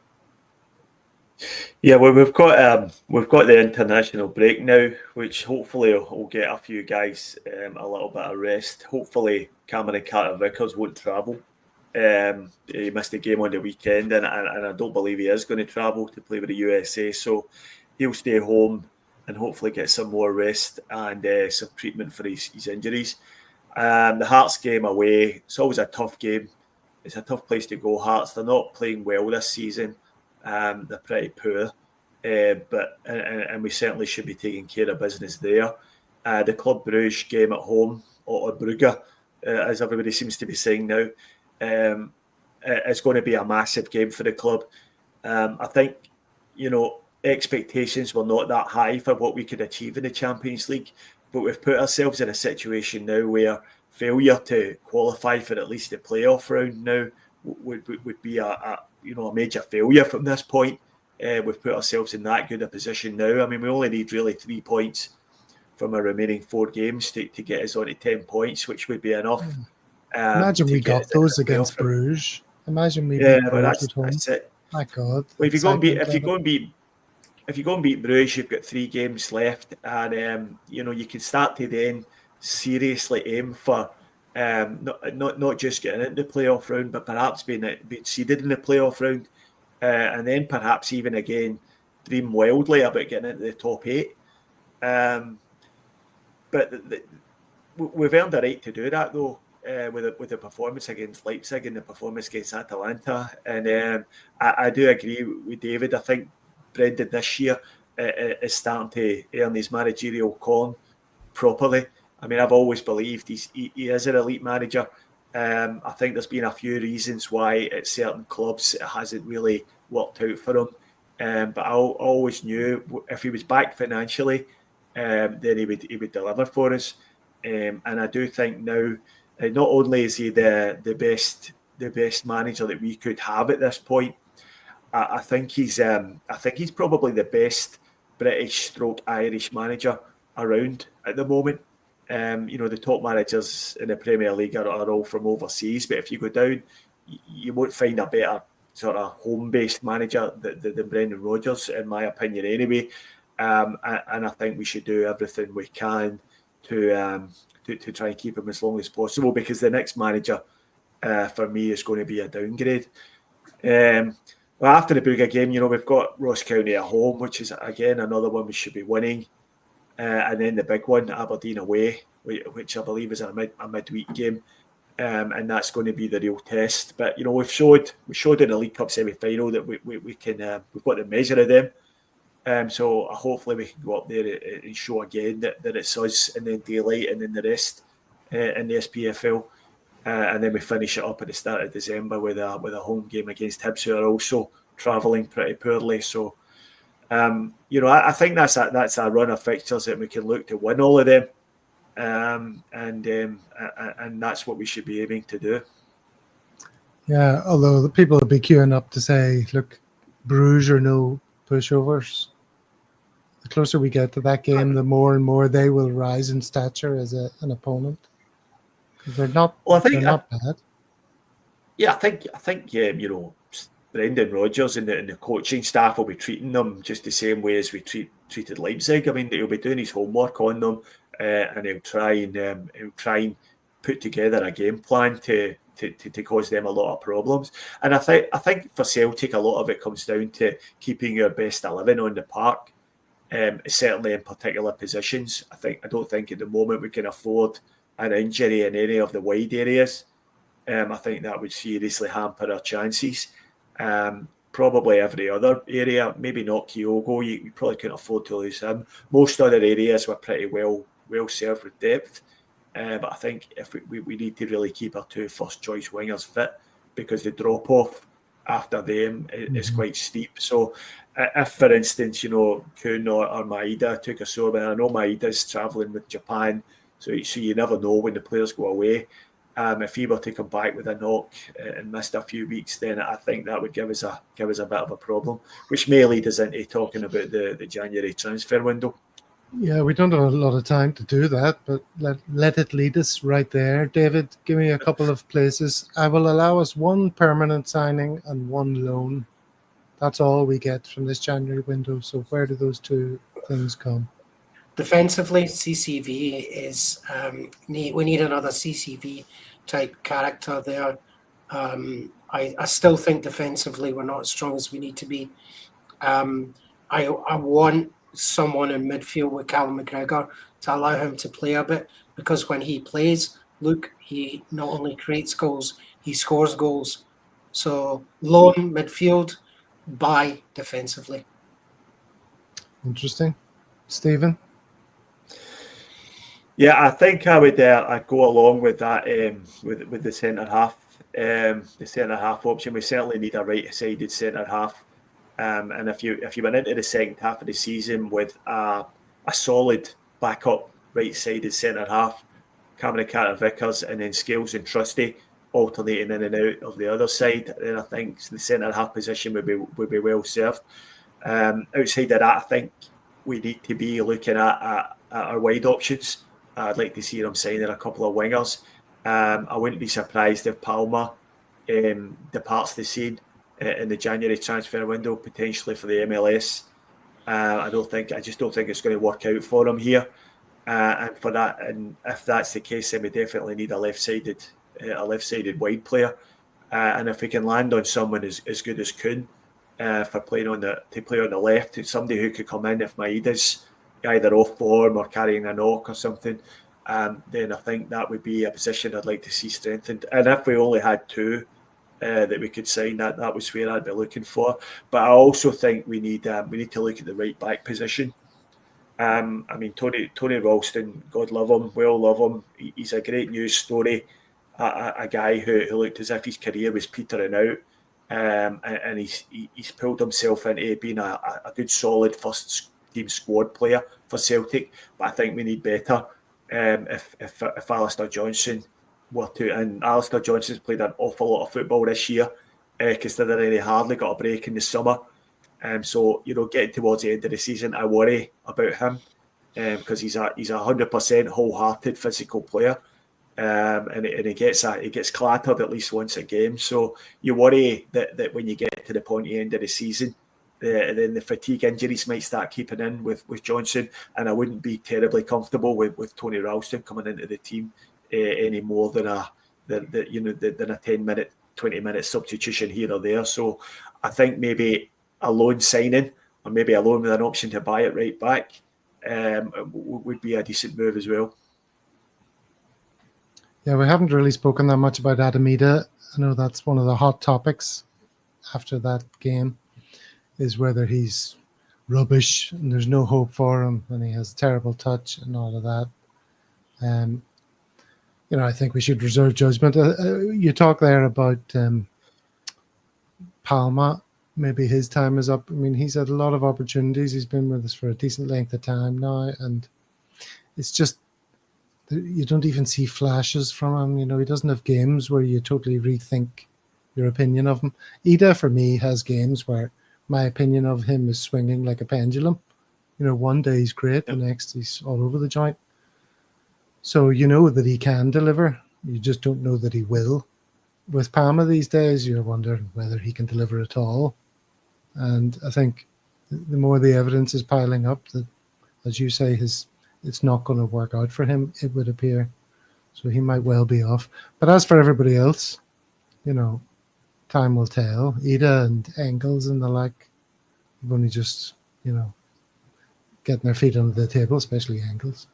Yeah, well, we've got the international break now, which hopefully will get a few guys a little bit of rest. Hopefully, Cameron Carter-Vickers won't travel. He missed a game on the weekend, and I don't believe he is going to travel to play with the USA. So he'll stay home and hopefully get some more rest and some treatment for his injuries. The Hearts game away, it's always a tough game. It's a tough place to go. Hearts, they're not playing well this season. They're pretty poor, but we certainly should be taking care of business there. The Club Bruges game at home, or Brugge, as everybody seems to be saying now, is going to be a massive game for the club. I think, you know, expectations were not that high for what we could achieve in the Champions League, but we've put ourselves in a situation now where failure to qualify for at least the playoff round now would be a major failure from this point. We've put ourselves in that good a position now. I mean, we only need really 3 points from our remaining 4 games to get us on to 10 points, which would be enough. Imagine we got those against Bruges. Imagine we beat Bruges at home. That's it. My God. Well, if you go and beat Bruges, you've got 3 games left, and you can start to then seriously aim for not just getting into the playoff round, but perhaps being seeded in the playoff round, and then perhaps even again dream wildly about getting into the top 8. But we've earned the right to do that, though, with the performance against Leipzig and the performance against Atalanta. And I do agree with David. I think Brendan this year is starting to earn his managerial corn properly. I mean, I've always believed he is an elite manager. I think there's been a few reasons why at certain clubs it hasn't really worked out for him. but I always knew if he was back financially, then he would deliver for us. And I do think now, not only is he the best manager that we could have at this point, I think he's probably the best British/Irish manager around at the moment. The top managers in the Premier League are all from overseas, but if you go down, you won't find a better sort of home-based manager than Brendan Rodgers, in my opinion, anyway. And I think we should do everything we can to try and keep him as long as possible, because the next manager for me is going to be a downgrade. Well, after the Booga game, we've got Ross County at home, which is, again, another one we should be winning. And then the big one, Aberdeen away, which I believe is a midweek game. And that's going to be the real test. But, we showed in the League Cup semi-final that we can, we've got the measure of them. So hopefully we can go up there and show again that it's us, and then daylight, and then the rest in the SPFL. And then we finish it up at the start of December with a home game against Hibs, who are also travelling pretty poorly. So, I think that's a run of fixtures that we can look to win all of them, and that's what we should be aiming to do. Yeah, although the people will be queuing up to say, look, Bruges are no pushovers. The closer we get to that game, the more and more they will rise in stature as an opponent. They're not. Well, they're not bad. Yeah, I think Brendan Rodgers and the coaching staff will be treating them just the same way as we treated Leipzig. I mean, he'll be doing his homework on them, and he'll try and put together a game plan to cause them a lot of problems. And I think for Celtic, a lot of it comes down to keeping your best 11 on the park, certainly in particular positions. I don't think at the moment we can afford an injury in any of the wide areas. I think that would seriously hamper our chances. Probably every other area, maybe not Kyogo, you probably couldn't afford to lose him. Most other areas were pretty well served with depth. But I think if we need to really keep our two first choice wingers fit, because the drop off after them is quite steep. So if, for instance, Kuhn or Maeda took a sore, and I know Maeda's travelling with Japan, so you never know when the players go away. If he were to come back with a knock and missed a few weeks, then I think that would give us a bit of a problem, which may lead us into talking about the January transfer window. Yeah, we don't have a lot of time to do that, but let it lead us right there. David, give me a couple of places. I will allow us one permanent signing and one loan. That's all we get from this January window. So where do those two things come? Defensively, CCV is we need another CCV type character there. I still think defensively we're not as strong as we need to be. I want someone in midfield with Callum McGregor to allow him to play a bit, because when he plays, look, he not only creates goals, he scores goals. So loan midfield, buy defensively. Interesting. Stephen? Yeah, I think I would I'd go along with that with the centre half. The centre half option. We certainly need a right-sided centre half. And if you went into the second half of the season with a solid backup right-sided centre half, Cameron Carter-Vickers, and then Scales and Trusty alternating in and out of the other side, then I think the centre half position would be well served. Outside of that, I think we need to be looking at our wide options. I'd like to see them signing a couple of wingers. I wouldn't be surprised if Palmer departs the scene in the January transfer window, potentially for the MLS. I just don't think it's going to work out for him here. And if that's the case, then we definitely need a left-sided wide player. And if we can land on someone as good as Kuhn to play on the left, somebody who could come in if Maeda's either off form or carrying a knock or something, then I think that would be a position I'd like to see strengthened. And if we only had two that we could sign, that was where I'd be looking for. But I also think we need to look at the right back position. I mean, Tony Ralston, God love him, we all love him. He's a great news story. A guy who looked as if his career was petering out, and he's pulled himself into being a good, solid first team squad player for Celtic. But I think we need better. If Alistair Johnson were to, and Alistair Johnson's played an awful lot of football this year, considering he hardly got a break in the summer. So getting towards the end of the season, I worry about him because he's a 100% wholehearted physical player. And he gets clattered at least once a game. So you worry that when you get to the pointy end of the season, then the fatigue injuries might start keeping in with Johnson, and I wouldn't be terribly comfortable with Tony Ralston coming into the team any more than a 10-minute, 20-minute substitution here or there. So I think maybe a loan signing, or maybe a loan with an option to buy it right back, would be a decent move as well. Yeah, we haven't really spoken that much about Adamida. I know that's one of the hot topics after that game, is whether he's rubbish and there's no hope for him and he has terrible touch and all of that. I think we should reserve judgment. You talk there about Palma. Maybe his time is up. I mean, he's had a lot of opportunities. He's been with us for a decent length of time now, and it's just, you don't even see flashes from him. He doesn't have games where you totally rethink your opinion of him. Ida, for me, has games where my opinion of him is swinging like a pendulum. One day he's great, the next he's all over the joint. So you know that he can deliver. You just don't know that he will. With Palma these days, you're wondering whether he can deliver at all. And I think the more the evidence is piling up that, as you say, it's not going to work out for him, it would appear. So he might well be off. But as for everybody else, time will tell. Ida and Engels and the like have only just, getting their feet under the table, especially Engels.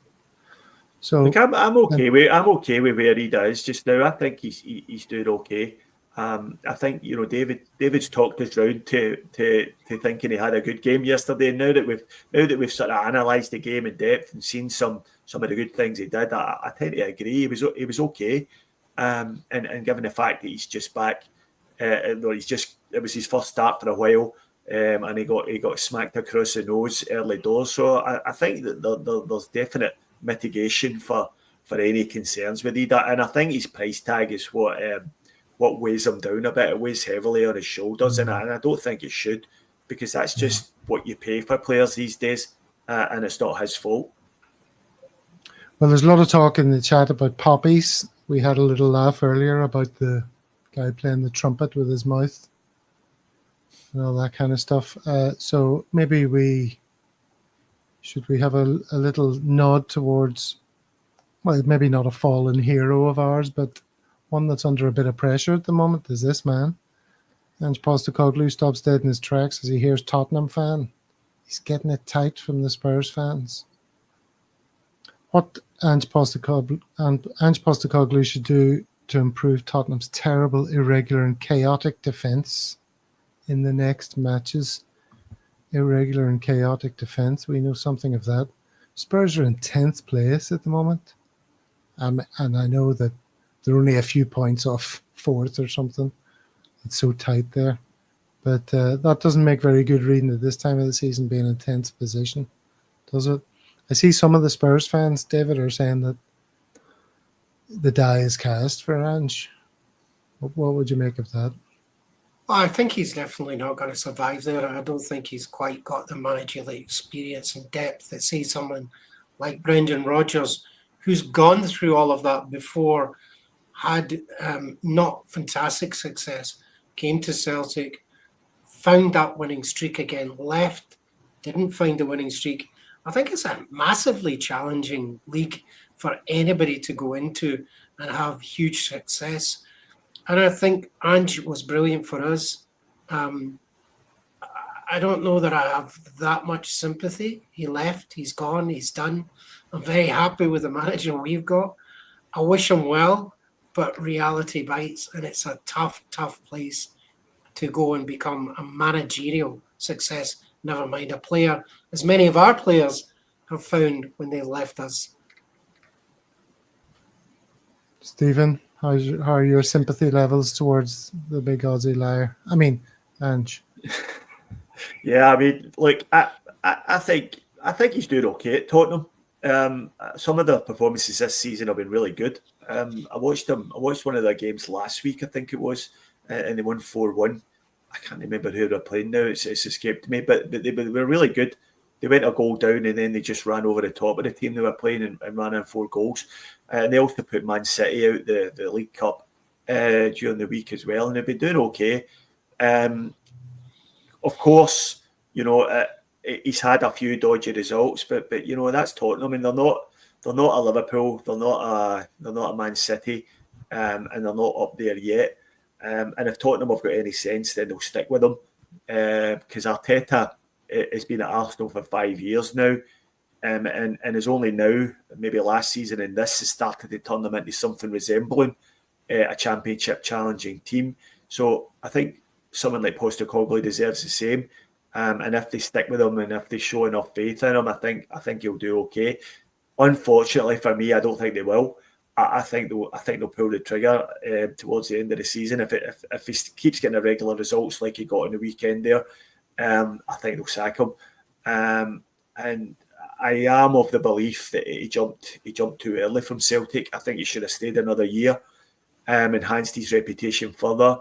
So look, I'm okay with where Ida is just now. I think he's doing okay. I think David's talked us round to thinking he had a good game yesterday. Now that we've sort of analysed the game in depth and seen some of the good things he did, I tend to agree. He was okay, and given the fact that he's just back, it was his first start for a while, and he got smacked across the nose early doors. So I think that there's definite mitigation for any concerns with Ida, and I think his price tag is what weighs him down a bit. It weighs heavily on his shoulders, and I don't think it should, because that's just what you pay for players these days, and it's not his fault. Well, there's a lot of talk in the chat about poppies. We had a little laugh earlier about the guy playing the trumpet with his mouth and all that kind of stuff. So maybe we have a little nod towards, well, maybe not a fallen hero of ours, but one that's under a bit of pressure at the moment is this man. Ange Postecoglou stops dead in his tracks as he hears Tottenham fan. He's getting it tight from the Spurs fans. What Ange Postecoglou should do to improve Tottenham's terrible, irregular and chaotic defence in the next matches. Irregular and chaotic defence, we know something of that. Spurs are in 10th place at the moment. And I know that they're only a few points off 4th or something. It's so tight there. But that doesn't make very good reading at this time of the season, being in 10th position, does it? I see some of the Spurs fans, David, are saying that the die is cast for Ange. What would you make of that? I think he's definitely not going to survive there. I don't think he's quite got the managerial experience and depth that, say, someone like Brendan-Rodgers, who's gone through all of that before, had not fantastic success, came to Celtic, found that winning streak again, left, didn't find the winning streak. I think it's a massively challenging league for anybody to go into and have huge success. And I think Ange was brilliant for us. I don't know that I have that much sympathy. He left, he's gone, he's done. I'm very happy with the manager we've got. I wish him well, but reality bites, and it's a tough, tough place to go and become a managerial success, never mind a player, as many of our players have found when they left us. Stephen, How are your sympathy levels towards the big Aussie liar? I mean, Ange. Yeah, I mean, look, I think he's doing okay at Tottenham. Some of the performances this season have been really good. I watched one of their games last week, I think it was, and they won 4-1. I can't remember who they're playing now. It's escaped me, but they were really good. They went a goal down and then they just ran over the top of the team they were playing and ran in 4 goals. And they also put Man City out the League Cup during the week as well, and they've been doing okay. Of course, you know, he's had a few dodgy results, but you know, that's Tottenham, and they're not a Liverpool, they're not a Man City, and they're not up there yet. And if Tottenham have got any sense, then they'll stick with them, because Arteta has been at Arsenal for 5 years now, and is only now, maybe last season and this, has started to turn them into something resembling a championship challenging team. So I think someone like Postecoglou deserves the same. And if they stick with him and if they show enough faith in him, I think he'll do okay. Unfortunately for me, I don't think they will. I think they'll pull the trigger towards the end of the season. If he keeps getting irregular results like he got on the weekend there, I think they'll sack him. And I am of the belief that he jumped too early from Celtic. I think he should have stayed another year, enhanced his reputation further.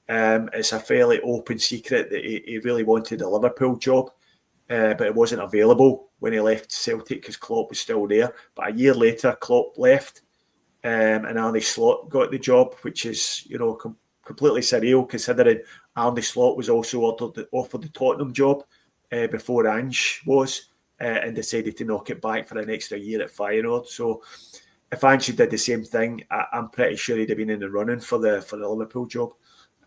It's a fairly open secret that he really wanted a Liverpool job, but it wasn't available when he left Celtic because Klopp was still there. But a year later, Klopp left, and Arne Slot got the job, which is, you know, completely surreal considering Arne Slot was also offered the Tottenham job before Ange was, and decided to knock it back for an extra year at Feyenoord. So if Ange did the same thing, I'm pretty sure he'd have been in the running for the Liverpool job.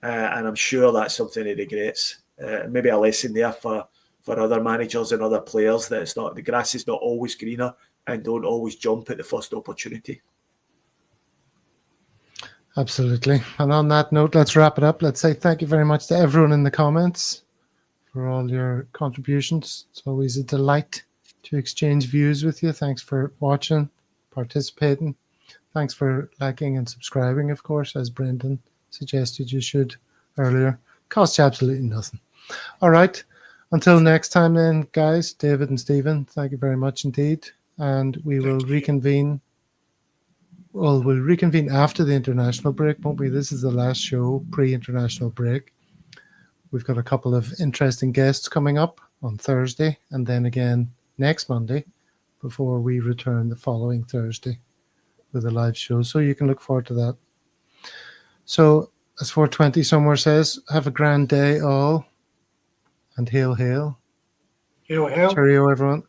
And I'm sure that's something he regrets. Maybe a lesson there for other managers and other players, that it's not, the grass is not always greener, and don't always jump at the first opportunity. Absolutely. And on that note, let's wrap it up. Let's say thank you very much to everyone in the comments for all your contributions. It's always a delight to exchange views with you. Thanks for watching, participating. Thanks for liking and subscribing, of course, as Brendan suggested you should earlier. Costs you absolutely nothing. All right. Until next time then, guys, David and Stephen, thank you very much indeed. And we will reconvene. Well, we'll reconvene after the international break, won't we? This is the last show pre-international break. We've got a couple of interesting guests coming up on Thursday and then again next Monday before we return the following Thursday with a live show. So you can look forward to that. So, as 420 somewhere says, have a grand day all, and hail, hail. Hail, hail. Cheerio, everyone.